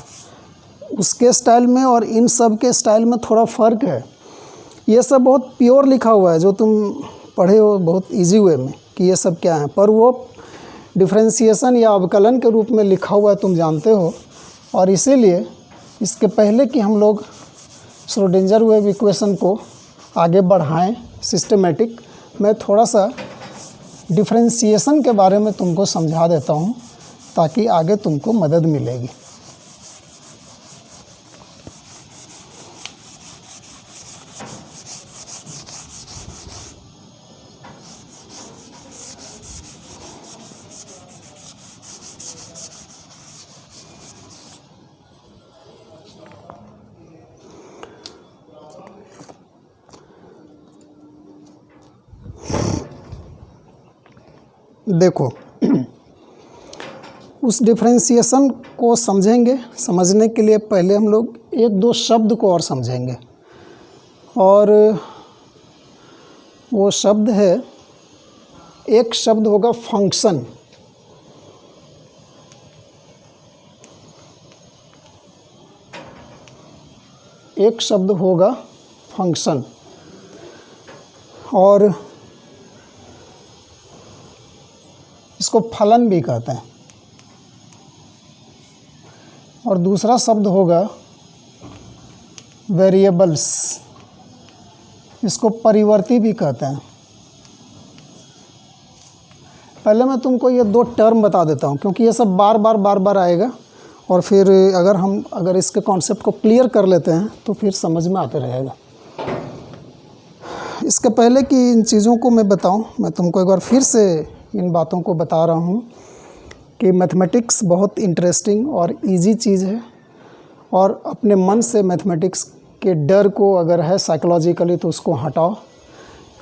उसके स्टाइल में और इन सब के स्टाइल में थोड़ा फ़र्क है। ये सब बहुत प्योर लिखा हुआ है जो तुम पढ़े हो बहुत इजी वे में कि ये सब क्या है, पर वो डिफ्रेंशिएशन या अवकलन के रूप में लिखा हुआ है, तुम जानते हो। और इसीलिए इसके पहले कि हम लोग श्रोडिंगर वेव इक्वेशन को आगे बढ़ाएं सिस्टमेटिक, मैं थोड़ा सा डिफ्रेंशिएशन के बारे में तुमको समझा देता हूं ताकि आगे तुमको मदद मिलेगी। देखो उस डिफरेंशिएशन को समझेंगे। समझने के लिए पहले हम लोग एक दो शब्द को और समझेंगे, और वो शब्द है, एक शब्द होगा फंक्शन। एक शब्द होगा फंक्शन, और इसको फलन भी कहते हैं। और दूसरा शब्द होगा वेरिएबल्स, इसको परिवर्ती भी कहते हैं। पहले मैं तुमको ये दो टर्म बता देता हूँ, क्योंकि ये सब बार बार आएगा, और फिर अगर इसके कॉन्सेप्ट को क्लियर कर लेते हैं तो फिर समझ में आते रहेगा। इसके पहले कि इन चीज़ों को मैं बताऊं, मैं तुमको एक बार फिर से इन बातों को बता रहा हूं कि मैथमेटिक्स बहुत इंटरेस्टिंग और इजी चीज़ है, और अपने मन से मैथमेटिक्स के डर को अगर है साइकोलॉजिकली तो उसको हटाओ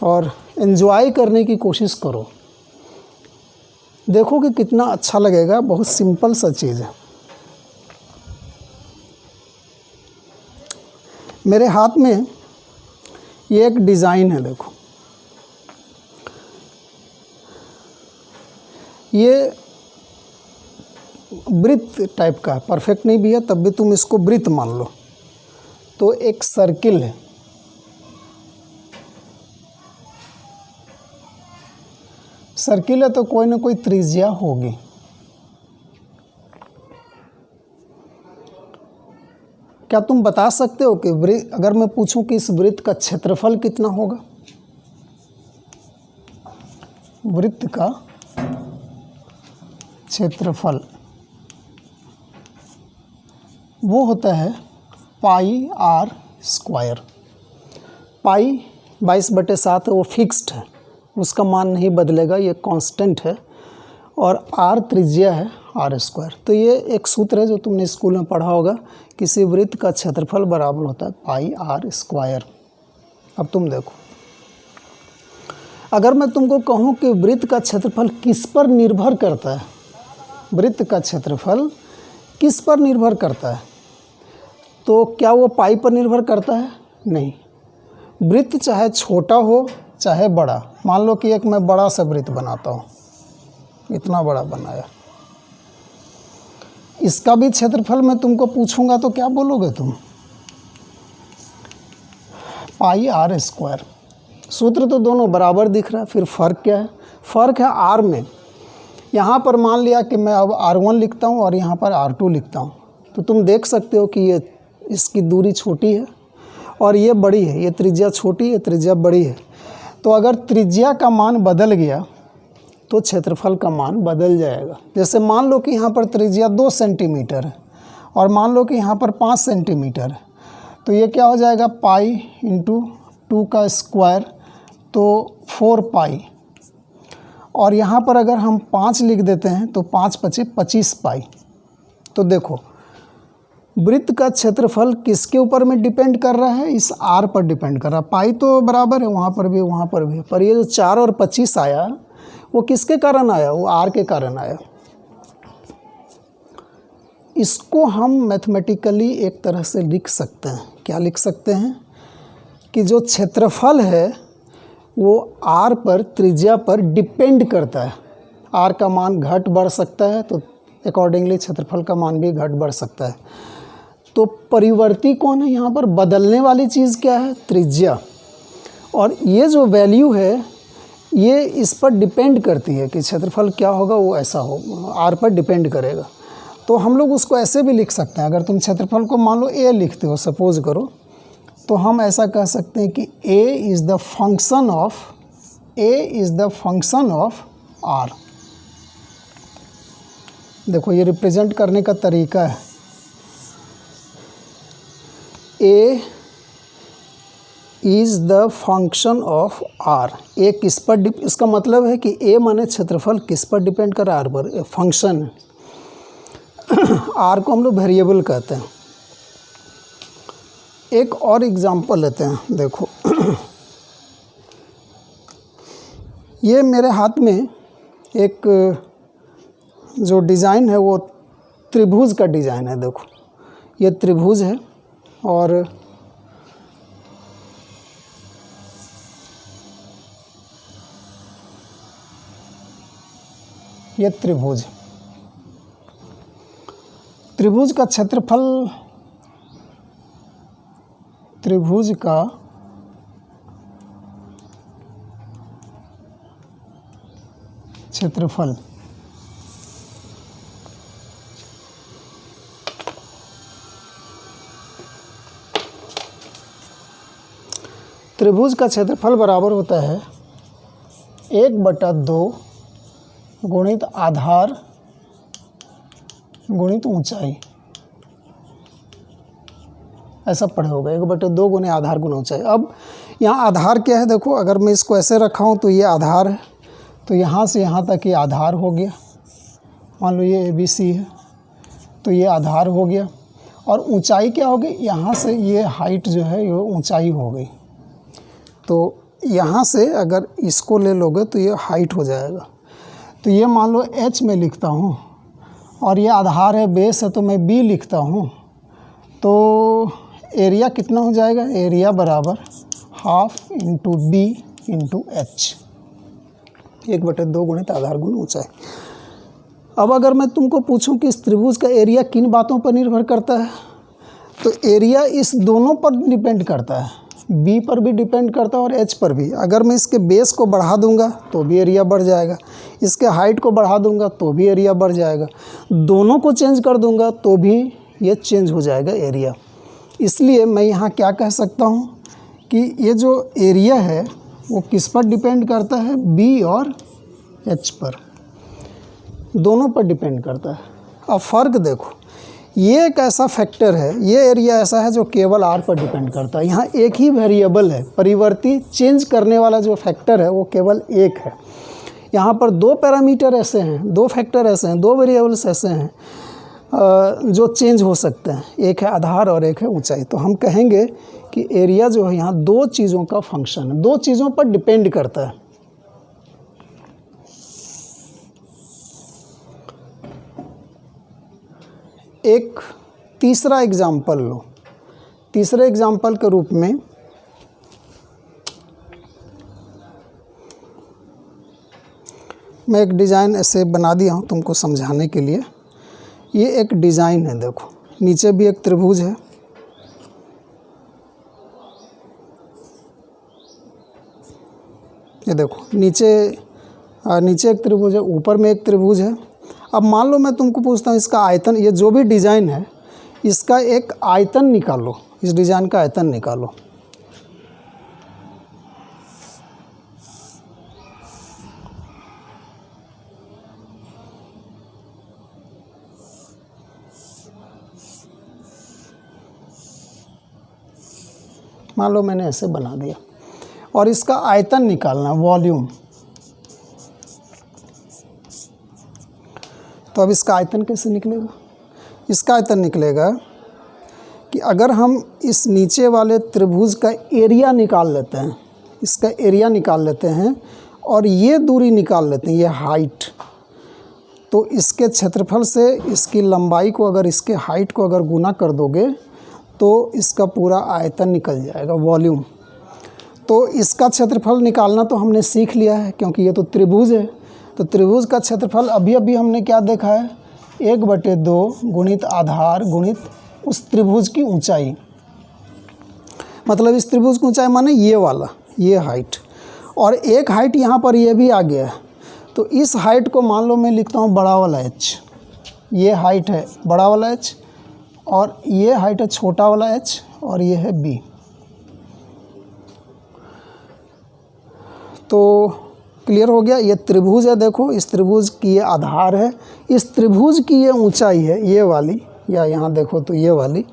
और एंजॉय करने की कोशिश करो। देखो कि कितना अच्छा लगेगा। बहुत सिंपल सा चीज़ है। मेरे हाथ में ये एक डिज़ाइन है, देखो ये वृत्त टाइप का है, परफेक्ट नहीं भी है तब भी तुम इसको वृत्त मान लो। तो एक सर्किल है, सर्किल है तो कोई ना कोई त्रिज्या होगी। क्या तुम बता सकते हो कि अगर मैं पूछूं कि इस वृत्त का क्षेत्रफल कितना होगा? वृत्त का क्षेत्रफल वो होता है पाई आर स्क्वायर। पाई 22/7 है, वो फिक्स्ड है, उसका मान नहीं बदलेगा, ये कांस्टेंट है। और आर त्रिज्या है, आर स्क्वायर। तो ये एक सूत्र है जो तुमने स्कूल में पढ़ा होगा, किसी वृत्त का क्षेत्रफल बराबर होता है पाई आर स्क्वायर। अब तुम देखो, अगर मैं तुमको कहूँ कि वृत्त का क्षेत्रफल किस पर निर्भर करता है, वृत्त का क्षेत्रफल किस पर निर्भर करता है, तो क्या वो पाई पर निर्भर करता है? नहीं। वृत्त चाहे छोटा हो चाहे बड़ा, मान लो कि एक मैं बड़ा सा वृत्त बनाता हूँ, इतना बड़ा बनाया, इसका भी क्षेत्रफल मैं तुमको पूछूंगा तो क्या बोलोगे तुम? पाई आर स्क्वायर। सूत्र तो दोनों बराबर दिख रहा है, फिर फ़र्क क्या है? फ़र्क है आर में। यहाँ पर मान लिया कि मैं अब R1 लिखता हूँ और यहाँ पर R2 लिखता हूँ, तो तुम देख सकते हो कि ये इसकी दूरी छोटी है और ये बड़ी है, ये त्रिज्या छोटी है, त्रिज्या बड़ी है। तो अगर त्रिज्या का मान बदल गया तो क्षेत्रफल का मान बदल जाएगा। जैसे मान लो कि यहाँ पर त्रिज्या 2 सेंटीमीटर है और मान लो कि यहाँ पर 5 सेंटीमीटर है, तो ये क्या हो जाएगा? पाई इंटू 2 का स्क्वायर, तो 4 पाई। और यहाँ पर अगर हम 5 लिख देते हैं तो 5 × 5 = 25 पाई। तो देखो वृत्त का क्षेत्रफल किसके ऊपर में डिपेंड कर रहा है? इस आर पर डिपेंड कर रहा है। पाई तो बराबर है, वहाँ पर भी वहाँ पर भी, पर ये जो 4 और 25 आया वो किसके कारण आया? वो आर के कारण आया। इसको हम मैथमेटिकली एक तरह से लिख सकते हैं। क्या लिख सकते हैं? कि जो क्षेत्रफल है वो आर पर, त्रिज्या पर डिपेंड करता है। आर का मान घट बढ़ सकता है तो अकॉर्डिंगली क्षेत्रफल का मान भी घट बढ़ सकता है। तो परिवर्ती कौन है यहाँ पर? बदलने वाली चीज़ क्या है? त्रिज्या। और ये जो वैल्यू है ये इस पर डिपेंड करती है कि क्षेत्रफल क्या होगा, वो ऐसा हो, आर पर डिपेंड करेगा। तो हम लोग उसको ऐसे भी लिख सकते हैं। अगर तुम क्षेत्रफल को मान लो ए लिखते हो, सपोज करो, तो हम ऐसा कह सकते हैं कि A is the function of R. देखो ये रिप्रेजेंट करने का तरीका है। A is the function of R. A किस पर इसका मतलब है कि ए माने क्षेत्रफल किस पर डिपेंड कर? आर पर। फंक्शन आर को हम लोग वेरिएबल कहते हैं। एक और एग्जांपल लेते हैं। देखो ये मेरे हाथ में एक जो डिज़ाइन है वो त्रिभुज का डिज़ाइन है। देखो ये त्रिभुज है और ये त्रिभुज का क्षेत्रफल, त्रिभुज का क्षेत्रफल बराबर होता है 1/2 गुणित आधार गुणित ऊंचाई। ऐसा पढ़े होगा 1/2 गुणे आधार गुणा ऊंचाई। अब यहाँ आधार क्या है, देखो अगर मैं इसको ऐसे रखा हूँ तो ये आधार है, तो यहाँ से यहाँ तक ये आधार हो गया। मान लो ये ABC है तो ये आधार हो गया। और ऊंचाई क्या होगी, यहाँ से ये हाइट जो है ये ऊंचाई हो गई। तो यहाँ से अगर इसको ले लोगे तो ये हाइट हो जाएगा। तो ये मान लो H में लिखता हूँ और ये आधार है, बेस है, तो मैं B लिखता हूँ। तो एरिया कितना हो जाएगा, एरिया बराबर 1/2 इंटू B इंटू H, 1/2 गुणित आधार गुण ऊंचाई। अब अगर मैं तुमको पूछूं कि इस त्रिभुज का एरिया किन बातों पर निर्भर करता है, तो एरिया इस दोनों पर डिपेंड करता है, B पर भी डिपेंड करता है और H पर भी। अगर मैं इसके बेस को बढ़ा दूंगा तो भी एरिया बढ़ जाएगा, इसके हाइट को बढ़ा दूंगा तो भी एरिया बढ़ जाएगा, दोनों को चेंज कर दूंगा तो भी ये चेंज हो जाएगा एरिया। इसलिए मैं यहाँ क्या कह सकता हूँ कि ये जो एरिया है वो किस पर डिपेंड करता है, B और H पर, दोनों पर डिपेंड करता है। अब फ़र्क देखो, ये एक ऐसा फैक्टर है, ये एरिया ऐसा है जो केवल R पर डिपेंड करता है। यहाँ एक ही वेरिएबल है, परिवर्ती चेंज करने वाला जो फैक्टर है वो केवल एक है। यहाँ पर 2 पैरामीटर ऐसे हैं, 2 फैक्टर ऐसे हैं, 2 वेरिएबल्स ऐसे हैं जो चेंज हो सकते हैं, एक है आधार और एक है ऊंचाई। तो हम कहेंगे कि एरिया जो है यहाँ 2 चीज़ों का फंक्शन है, 2 चीज़ों पर डिपेंड करता है। एक तीसरा एग्जाम्पल लो, तीसरे एग्जाम्पल के रूप में मैं एक डिज़ाइन ऐसे बना दिया हूँ तुमको समझाने के लिए। ये एक डिज़ाइन है, देखो नीचे भी एक त्रिभुज है, ये देखो नीचे एक त्रिभुज है, ऊपर में एक त्रिभुज है। अब मान लो मैं तुमको पूछता हूँ इसका आयतन, ये जो भी डिज़ाइन है इसका एक आयतन निकालो, इस डिज़ाइन का आयतन निकालो। मान लो मैंने ऐसे बना दिया और इसका आयतन निकालना, वॉल्यूम। तो अब इसका आयतन कैसे निकलेगा, इसका आयतन निकलेगा कि अगर हम इस नीचे वाले त्रिभुज का एरिया निकाल लेते हैं, इसका एरिया निकाल लेते हैं और ये दूरी निकाल लेते हैं, ये हाइट, तो इसके क्षेत्रफल से इसकी लंबाई को अगर इसके हाइट को अगर गुना कर दोगे तो इसका पूरा आयतन निकल जाएगा, वॉल्यूम। तो इसका क्षेत्रफल निकालना तो हमने सीख लिया है क्योंकि ये तो त्रिभुज है। तो त्रिभुज का क्षेत्रफल अभी हमने क्या देखा है, 1/2 गुणित आधार गुणित उस त्रिभुज की ऊंचाई। मतलब इस त्रिभुज की ऊंचाई माने ये वाला, ये हाइट, और एक हाइट यहाँ पर ये भी आ गया है। तो इस हाइट को मान लो मैं लिखता हूँ बड़ा वाला H, ये हाइट है बड़ा वाला H और ये हाइट है छोटा वाला H और ये है B। तो क्लियर हो गया, ये त्रिभुज है, देखो इस त्रिभुज की ये आधार है, इस त्रिभुज की ये ऊंचाई है ये वाली, या यहाँ देखो तो ये वाली,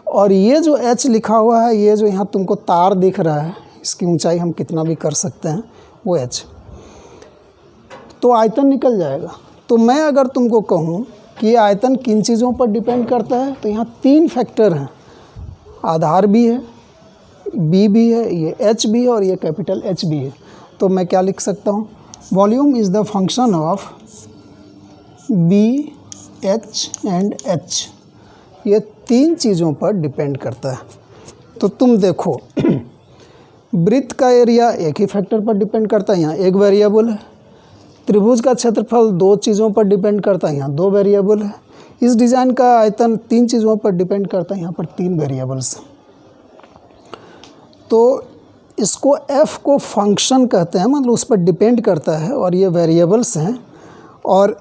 और ये जो H लिखा हुआ है, ये जो यहाँ तुमको तार दिख रहा है, इसकी ऊंचाई हम कितना भी कर सकते हैं, वो H। तो आयतन निकल जाएगा। तो मैं अगर तुमको कहूँ कि ये आयतन किन चीज़ों पर डिपेंड करता है, तो यहाँ 3 फैक्टर हैं, आधार भी है, B भी है, ये H भी है और ये कैपिटल H भी है। तो मैं क्या लिख सकता हूँ, volume is the function of B, H and H. ये तीन चीज़ों पर डिपेंड करता है। तो तुम देखो वृत्त का एरिया एक ही फैक्टर पर डिपेंड करता है, यहाँ एक वेरिएबल है। त्रिभुज का क्षेत्रफल दो चीज़ों पर डिपेंड करता है, यहाँ दो वेरिएबल है। इस डिज़ाइन का आयतन तीन चीज़ों पर डिपेंड करता है, यहाँ पर तीन वेरिएबल्स। तो इसको f को फंक्शन कहते हैं, मतलब उस पर डिपेंड करता है, और ये वेरिएबल्स हैं, और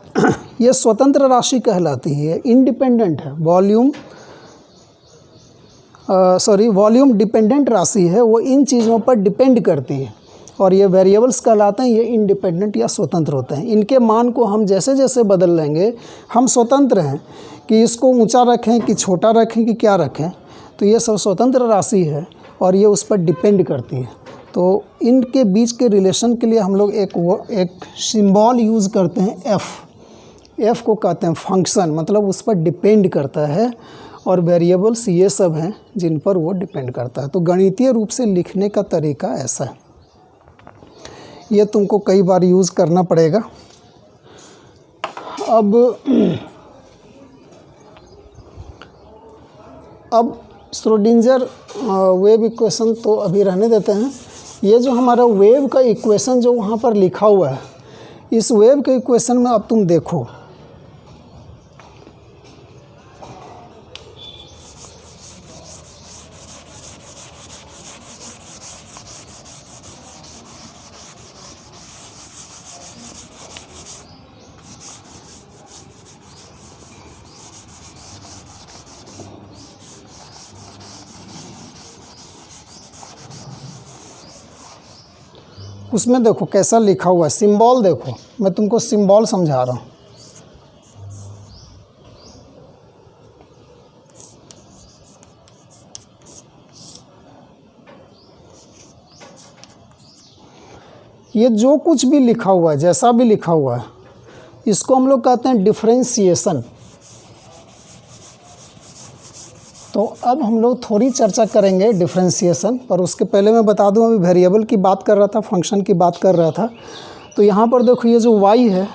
ये स्वतंत्र राशि कहलाती है, इंडिपेंडेंट है। वॉल्यूम डिपेंडेंट राशि है, वो इन चीज़ों पर डिपेंड करती है, और ये वेरिएबल्स कहलाते हैं, ये इंडिपेंडेंट या स्वतंत्र होते हैं। इनके मान को हम जैसे जैसे बदल लेंगे, हम स्वतंत्र हैं कि इसको ऊंचा रखें कि छोटा रखें कि क्या रखें, तो ये सब स्वतंत्र राशि है और ये उस पर डिपेंड करती है। तो इनके बीच के रिलेशन के लिए हम लोग एक सिंबल यूज़ करते हैं, एफ को कहते हैं फंक्शन, मतलब उस पर डिपेंड करता है, और वेरिएबल्स ये सब हैं जिन पर वो डिपेंड करता है। तो गणितीय रूप से लिखने का तरीका ऐसा है, ये तुमको कई बार यूज़ करना पड़ेगा। अब श्रोडिंगर वेव इक्वेशन तो अभी रहने देते हैं। ये जो हमारा वेव का इक्वेशन जो वहाँ पर लिखा हुआ है, इस वेव के इक्वेशन में अब तुम देखो, उसमें देखो कैसा लिखा हुआ है, सिंबल देखो, मैं तुमको सिंबल समझा रहा हूँ। ये जो कुछ भी लिखा हुआ है, जैसा भी लिखा हुआ है, इसको हम लोग कहते हैं डिफरेंशिएशन। तो अब हम लोग थोड़ी चर्चा करेंगे डिफरेंशिएशन पर। उसके पहले मैं बता दूं, अभी वेरिएबल की बात कर रहा था, फंक्शन की बात कर रहा था। तो यहाँ पर देखो ये जो y है,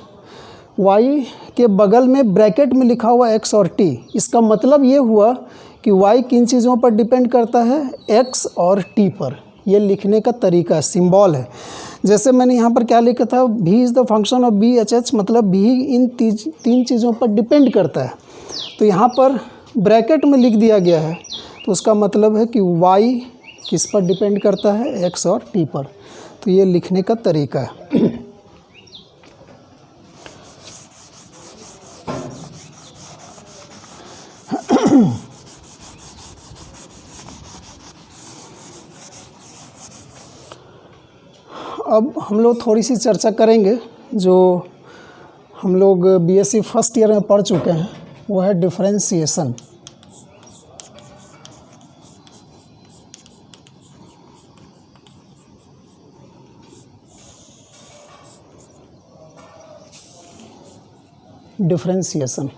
y के बगल में ब्रैकेट में लिखा हुआ x और t। इसका मतलब ये हुआ कि y किन चीज़ों पर डिपेंड करता है, x और t पर। ये लिखने का तरीका सिंबल है। जैसे मैंने यहाँ पर क्या लिखा था, v is the function of b h h, मतलब v इन तीन चीज़ों पर डिपेंड करता है। तो यहाँ पर ब्रैकेट में लिख दिया गया है, तो उसका मतलब है कि y किस पर डिपेंड करता है, x और t पर। तो ये लिखने का तरीका है। अब हम लोग थोड़ी सी चर्चा करेंगे जो हम लोग बीएससी फर्स्ट ईयर में पढ़ चुके हैं, वो है डिफरेंशिएशन। डिफरेंशिएशन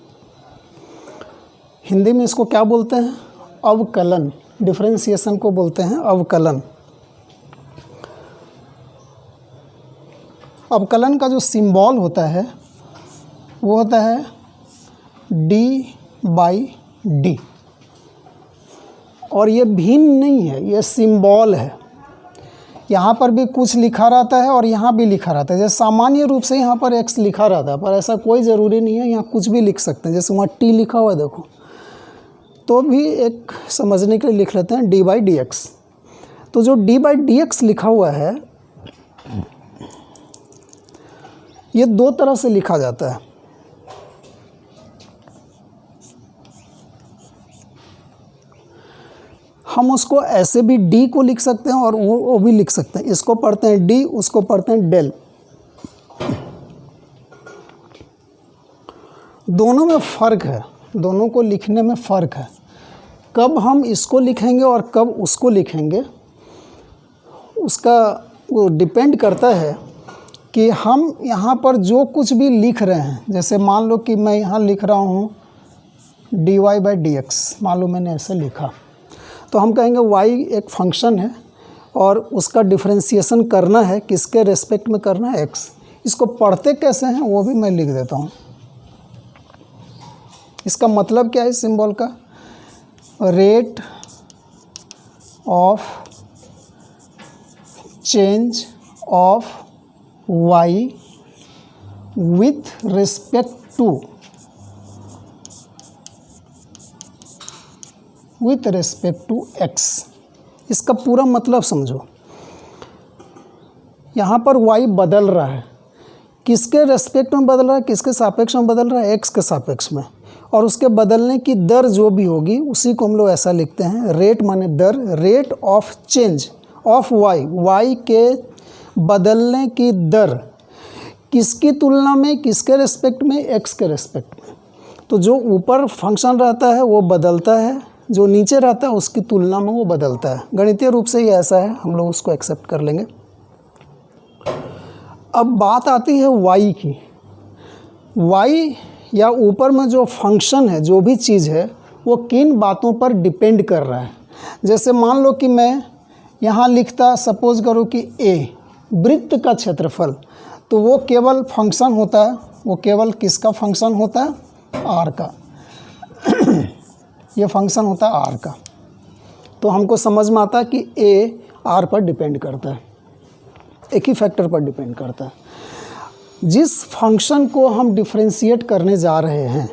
हिंदी में इसको क्या बोलते हैं, अवकलन। डिफरेंशिएशन को बोलते हैं अवकलन। अवकलन का जो सिंबल होता है वो होता है d/d, और ये भिन्न नहीं है, ये सिंबल है। यहाँ पर भी कुछ लिखा रहता है और यहाँ भी लिखा रहता है। जैसे सामान्य रूप से यहाँ पर x लिखा रहता है, पर ऐसा कोई ज़रूरी नहीं है, यहाँ कुछ भी लिख सकते हैं। जैसे वहाँ t लिखा हुआ है देखो, तो भी एक समझने के लिए लिख लेते हैं d/dx। तो जो d/dx लिखा हुआ है, ये दो तरह से लिखा जाता है। हम उसको ऐसे भी d को लिख सकते हैं और वो भी लिख सकते हैं। इसको पढ़ते हैं d, उसको पढ़ते हैं डेल। दोनों में फ़र्क है, दोनों को लिखने में फ़र्क है। कब हम इसको लिखेंगे और कब उसको लिखेंगे, उसका वो डिपेंड करता है कि हम यहाँ पर जो कुछ भी लिख रहे हैं। जैसे मान लो कि मैं यहाँ लिख रहा हूँ dy/dx, मान लो मैंने ऐसे लिखा, तो हम कहेंगे y एक फंक्शन है और उसका डिफरेंशिएशन करना है, किसके रेस्पेक्ट में करना है, x। इसको पढ़ते कैसे हैं वो भी मैं लिख देता हूँ। इसका मतलब क्या है सिंबल का? Rate of change of y with respect to x। इसका पूरा मतलब समझो। यहाँ पर y बदल रहा है, किसके रेस्पेक्ट में बदल रहा है, किसके सापेक्ष में बदल रहा है? x के सापेक्ष में। और उसके बदलने की दर जो भी होगी उसी को हम लोग ऐसा लिखते हैं, रेट माने दर, rate of change of y के बदलने की दर किसकी तुलना में, किसके रेस्पेक्ट में? x के रेस्पेक्ट में। तो जो ऊपर फंक्शन रहता है वो बदलता है, जो नीचे रहता है उसकी तुलना में वो बदलता है। गणितीय रूप से ये ऐसा है, हम लोग उसको एक्सेप्ट कर लेंगे। अब बात आती है y की। y या ऊपर में जो फंक्शन है, जो भी चीज़ है, वो किन बातों पर डिपेंड कर रहा है। जैसे मान लो कि मैं यहाँ लिखता, सपोज करो कि a वृत्त का क्षेत्रफल, तो वो केवल फंक्शन होता है, वो केवल किसका फंक्शन होता है? r का। ये फंक्शन होता है r का। तो हमको समझ में आता है कि a r पर डिपेंड करता है, एक ही फैक्टर पर डिपेंड करता है। जिस फंक्शन को हम डिफरेंशिएट करने जा रहे हैं,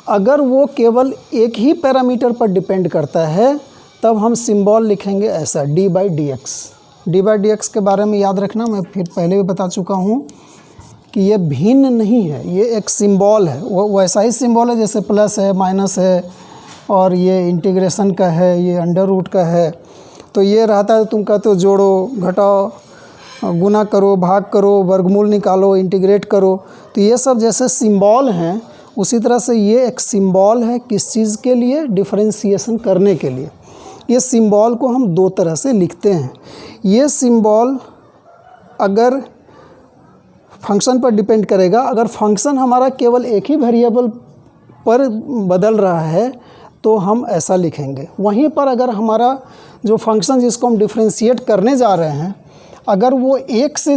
अगर वो केवल एक ही पैरामीटर पर डिपेंड करता है, तब हम सिंबल लिखेंगे ऐसा, d/dx। d/dx के बारे में याद रखना, मैं फिर पहले भी बता चुका हूँ कि ये भिन्न नहीं है, ये एक सिंबल है। वो वैसा ही सिंबल है जैसे प्लस है, माइनस है, और ये इंटीग्रेशन का है, ये अंडर रूट का है। तो ये रहता है, तुम कहते हो जोड़ो, घटाओ, गुना करो, भाग करो, वर्गमूल निकालो, इंटीग्रेट करो। तो ये सब जैसे सिंबल हैं, उसी तरह से ये एक सिंबल है किस चीज़ के लिए? डिफरेंशिएशन करने के लिए। ये सिंबल को हम दो तरह से लिखते हैं। ये सिंबल अगर फंक्शन पर डिपेंड करेगा, अगर फंक्शन हमारा केवल एक ही वेरिएबल पर बदल रहा है तो हम ऐसा लिखेंगे। वहीं पर अगर हमारा जो फंक्शन जिसको हम डिफरेंशिएट करने जा रहे हैं, अगर वो एक से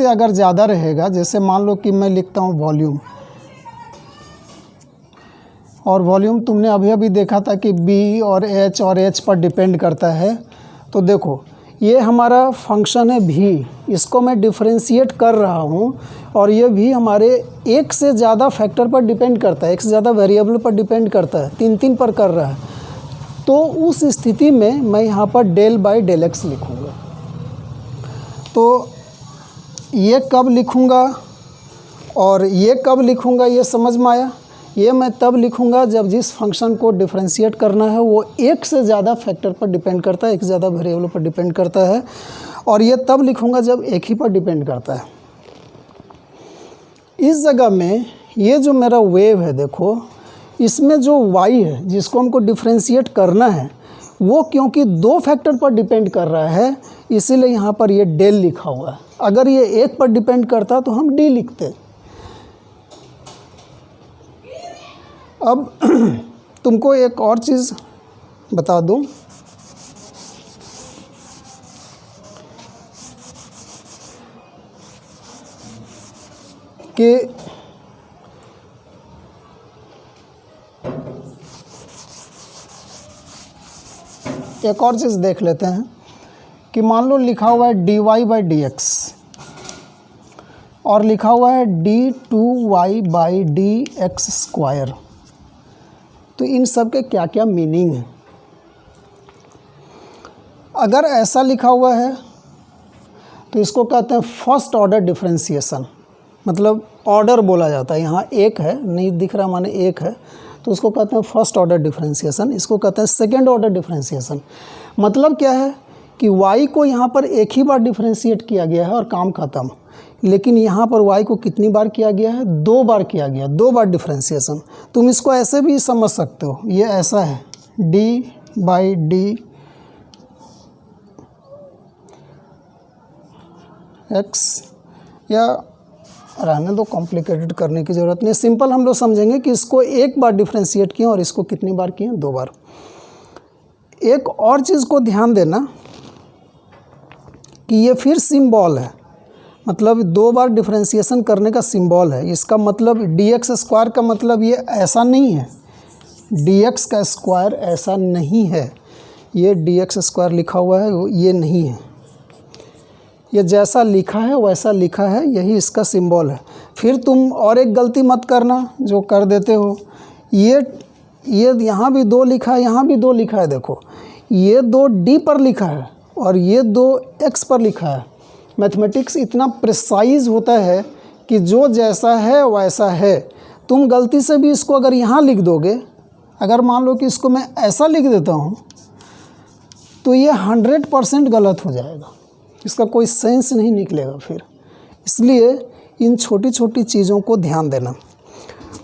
अगर ज़्यादा रहेगा, जैसे मान लो कि मैं लिखता हूँ वॉल्यूम, और वॉल्यूम तुमने अभी देखा था कि b और h पर डिपेंड करता है। तो देखो, ये हमारा फंक्शन है v, इसको मैं डिफरेंशिएट कर रहा हूँ, और ये भी हमारे एक से ज़्यादा फैक्टर पर डिपेंड करता है, एक से ज़्यादा वेरिएबल पर डिपेंड करता है, 3 पर कर रहा है। तो उस स्थिति में मैं यहाँ पर del/x लिखूँगा। तो ये कब लिखूँगा और ये कब लिखूँगा, ये समझ में आया? ये मैं तब लिखूँगा जब जिस फंक्शन को डिफरेंशिएट करना है वो एक से ज़्यादा फैक्टर पर डिपेंड करता है, एक से ज़्यादा वेरिएबल पर डिपेंड करता है। और ये तब लिखूँगा जब एक ही पर डिपेंड करता है। इस जगह में ये जो मेरा वेव है, देखो, इसमें जो y है जिसको हमको डिफरेंशिएट करना है, वो क्योंकि 2 फैक्टर पर डिपेंड कर रहा है, इसीलिए यहाँ पर ये del लिखा हुआ है। अगर ये एक पर डिपेंड करता तो हम d लिखते। अब तुमको एक और चीज़ बता दूं कि एक और चीज़ देख लेते हैं कि मान लो लिखा हुआ है dy/dx और लिखा हुआ है d2y/dx²। तो इन सब के क्या क्या मीनिंग है? अगर ऐसा लिखा हुआ है तो इसको कहते हैं फर्स्ट ऑर्डर डिफरेंशिएशन, मतलब ऑर्डर बोला जाता है। यहाँ एक है, नहीं दिख रहा माने एक है, तो उसको कहते हैं फर्स्ट ऑर्डर डिफरेंशिएशन। इसको कहते हैं सेकेंड ऑर्डर डिफरेंशिएशन। मतलब क्या है कि y को यहाँ पर एक ही बार डिफरेंशिएट किया गया है और काम खत्म। लेकिन यहाँ पर y को कितनी बार किया गया है? 2 बार किया गया, 2 बार डिफरेंशिएशन। तुम इसको ऐसे भी समझ सकते हो, ये ऐसा है d/dx, या रहने दो, कॉम्प्लिकेटेड करने की ज़रूरत नहीं। सिंपल हम लोग समझेंगे कि इसको एक बार डिफरेंशिएट किए और इसको कितनी बार किए? 2 बार। एक और चीज़ को ध्यान देना कि ये फिर सिंबल है, मतलब 2 बार डिफरेंशिएशन करने का सिंबल है। इसका मतलब dx स्क्वायर का मतलब ये ऐसा नहीं है, dx का स्क्वायर ऐसा नहीं है, ये dx स्क्वायर लिखा हुआ है ये नहीं है, ये जैसा लिखा है वैसा लिखा है, यही इसका सिंबल है। फिर तुम और एक गलती मत करना जो कर देते हो, ये यहाँ भी 2 लिखा है, यहाँ भी 2 लिखा है, देखो ये 2 d पर लिखा है और ये 2 x पर लिखा है। मैथमेटिक्स इतना प्रिसाइज होता है कि जो जैसा है वैसा है। तुम गलती से भी इसको अगर यहाँ लिख दोगे, अगर मान लो कि इसको मैं ऐसा लिख देता हूँ तो ये 100% गलत हो जाएगा, इसका कोई सेंस नहीं निकलेगा फिर। इसलिए इन छोटी छोटी चीज़ों को ध्यान देना।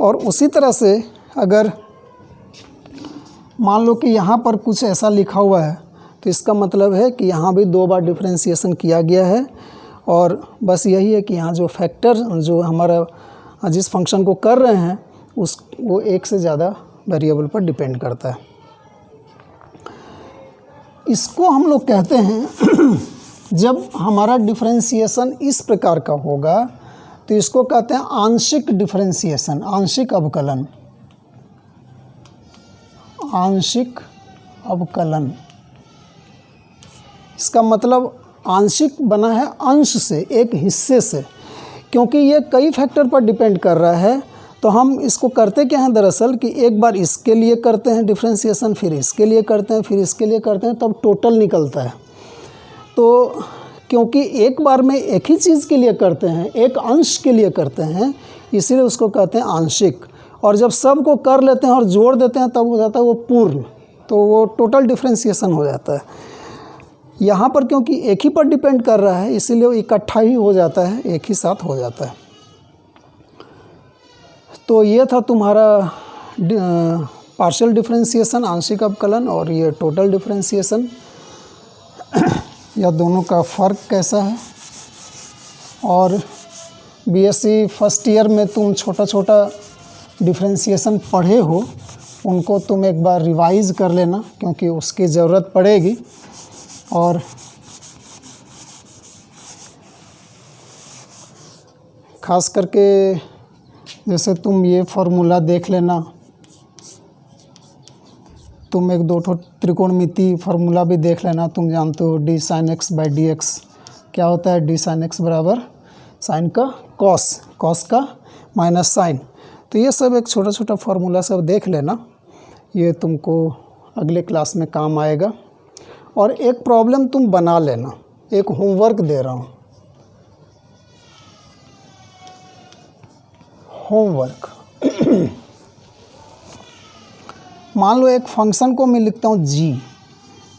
और उसी तरह से अगर मान लो कि यहाँ पर कुछ ऐसा लिखा हुआ है तो इसका मतलब है कि यहाँ भी 2 बार डिफरेंशिएशन किया गया है। और बस यही है कि यहाँ जो फैक्टर जो हमारा जिस फंक्शन को कर रहे हैं वो एक से ज़्यादा वेरिएबल पर डिपेंड करता है। इसको हम लोग कहते हैं जब हमारा डिफरेंशिएशन इस प्रकार का होगा तो इसको कहते हैं आंशिक डिफरेंशिएशन, आंशिक अवकलन, आंशिक अवकलन। इसका मतलब आंशिक बना है अंश से, एक हिस्से से, क्योंकि ये कई फैक्टर पर डिपेंड कर रहा है। तो हम इसको करते क्या हैं दरअसल कि एक बार इसके लिए करते हैं डिफरेंशिएशन, फिर इसके लिए करते हैं, फिर इसके लिए करते हैं, तब टोटल निकलता है। तो क्योंकि एक बार में एक ही चीज़ के लिए करते हैं, एक अंश के लिए करते हैं, इसीलिए उसको कहते हैं आंशिक। और जब सब को कर लेते हैं और जोड़ देते हैं तब हो जाता है वो पूर्ण, तो वो टोटल डिफरेंशिएशन हो जाता है। यहाँ पर क्योंकि एक ही पर डिपेंड कर रहा है इसीलिए वो इकट्ठा ही हो जाता है, एक ही साथ हो जाता है। तो ये था तुम्हारा पार्शियल डिफरेंशिएशन, आंशिक अवकलन, और ये टोटल डिफरेंशिएशन। या दोनों का फ़र्क कैसा है। और बीएससी फर्स्ट ईयर में तुम छोटा छोटा डिफरेंशिएशन पढ़े हो, उनको तुम एक बार रिवाइज़ कर लेना क्योंकि उसकी ज़रूरत पड़ेगी। और ख़ास करके जैसे तुम ये फार्मूला देख लेना, तुम एक 2 त्रिकोणमिति फार्मूला भी देख लेना। तुम जानते हो d sin x by D x क्या होता है, d sin x बराबर साइन का कॉस, कॉस का माइनस साइन। तो ये सब एक छोटा छोटा फार्मूला सब देख लेना, ये तुमको अगले क्लास में काम आएगा। और एक प्रॉब्लम तुम बना लेना, एक होमवर्क दे रहा हूँ, होमवर्क। मान लो एक फंक्शन को मैं लिखता हूँ g,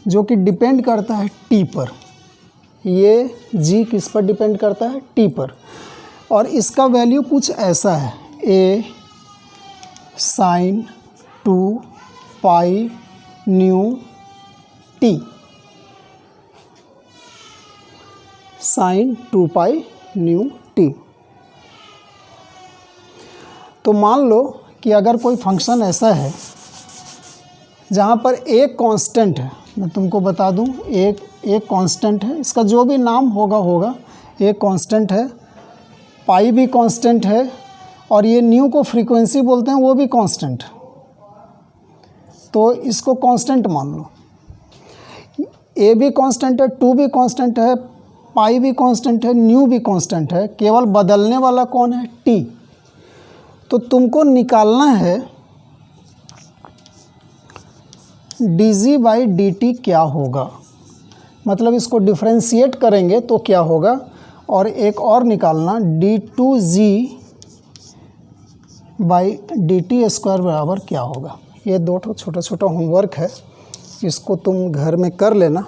जो कि डिपेंड करता है t पर। ये g किस पर डिपेंड करता है, t पर। और इसका वैल्यू कुछ ऐसा है, a sin 2 pi nu t, sin 2 pi nu t। तो मान लो कि अगर कोई फंक्शन ऐसा है जहाँ पर एक कांस्टेंट है, मैं तुमको बता दूँ, एक कांस्टेंट है, इसका जो भी नाम होगा, एक कांस्टेंट है, पाई भी कांस्टेंट है, और ये न्यू को फ्रीक्वेंसी बोलते हैं, वो भी कांस्टेंट। तो इसको कांस्टेंट मान लो, ए भी कांस्टेंट है, 2 भी कांस्टेंट है, पाई भी कांस्टेंट है, न्यू भी कांस्टेंट है, केवल बदलने वाला कौन है, टी। तो तुमको निकालना है dg बाई dt क्या होगा, मतलब इसको डिफ्रेंशिएट करेंगे तो क्या होगा। और एक और निकालना d2g बाई dt स्क्वायर बराबर क्या होगा। ये 2 छोटा छोटा होमवर्क है, इसको तुम घर में कर लेना,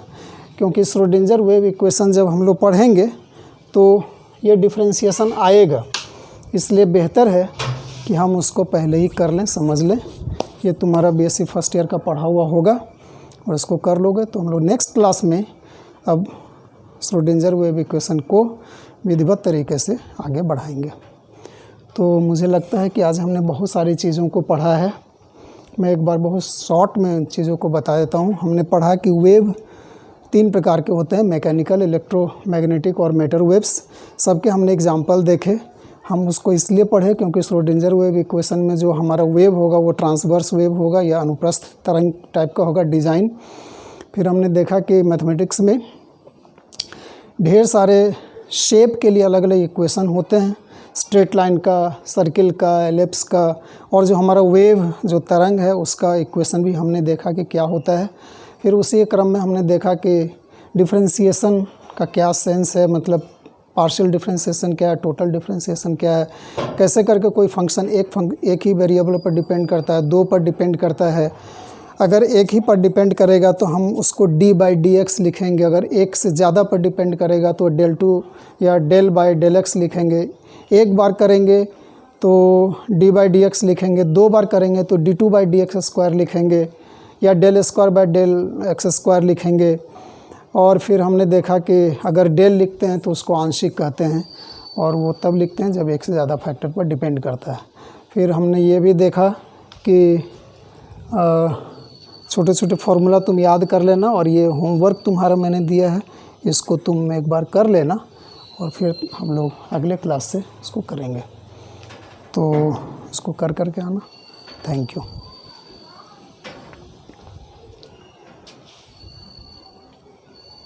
क्योंकि श्रोडिंगर वेव इक्वेशन जब हम लोग पढ़ेंगे तो ये डिफ्रेंशिएशन आएगा, इसलिए बेहतर है कि हम उसको पहले ही कर लें, समझ लें। ये तुम्हारा बीएससी फर्स्ट ईयर का पढ़ा हुआ होगा और इसको कर लोगे तो हम लोग नेक्स्ट क्लास में अब श्रोडिंगर वेव इक्वेशन को विधिवत तरीके से आगे बढ़ाएंगे। तो मुझे लगता है कि आज हमने बहुत सारी चीज़ों को पढ़ा है। मैं एक बार बहुत शॉर्ट में चीज़ों को बता देता हूँ। हमने पढ़ा कि वेव 3 प्रकार के होते हैं, मैकेनिकल, इलेक्ट्रोमैग्नेटिक और मैटर वेव्स। सबके हमने एग्जांपल देखे। हम उसको इसलिए पढ़े क्योंकि श्रोडिंगर वेव इक्वेशन में जो हमारा वेव होगा वो ट्रांसवर्स वेव होगा या अनुप्रस्थ तरंग टाइप का होगा डिज़ाइन। फिर हमने देखा कि मैथमेटिक्स में ढेर सारे शेप के लिए अलग अलग इक्वेशन होते हैं, स्ट्रेट लाइन का, सर्किल का, एलिप्स का, और जो हमारा वेव जो तरंग है उसका इक्वेशन भी हमने देखा कि क्या होता है। फिर उसी क्रम में हमने देखा कि डिफरेंशिएशन का क्या सेंस है, मतलब पार्शियल डिफरेंशिएशन क्या है, टोटल डिफरेंशिएशन क्या है, कैसे करके कोई फंक्शन एक ही वेरिएबल पर डिपेंड करता है, 2 पर डिपेंड करता है। अगर एक ही पर डिपेंड करेगा तो हम उसको d/dx लिखेंगे, अगर एक से ज़्यादा पर डिपेंड करेगा तो del2 या del/dx लिखेंगे। एक बार करेंगे तो d/dx लिखेंगे, 2 बार करेंगे तो d2/dx² लिखेंगे या del²/del(x²) लिखेंगे। और फिर हमने देखा कि अगर डेल लिखते हैं तो उसको आंशिक कहते हैं, और वो तब लिखते हैं जब एक से ज़्यादा फैक्टर पर डिपेंड करता है। फिर हमने ये भी देखा कि छोटे छोटे फार्मूला तुम याद कर लेना, और ये होमवर्क तुम्हारा मैंने दिया है, इसको तुम एक बार कर लेना और फिर हम लोग अगले क्लास से इसको करेंगे। तो इसको कर के आना। Thank you.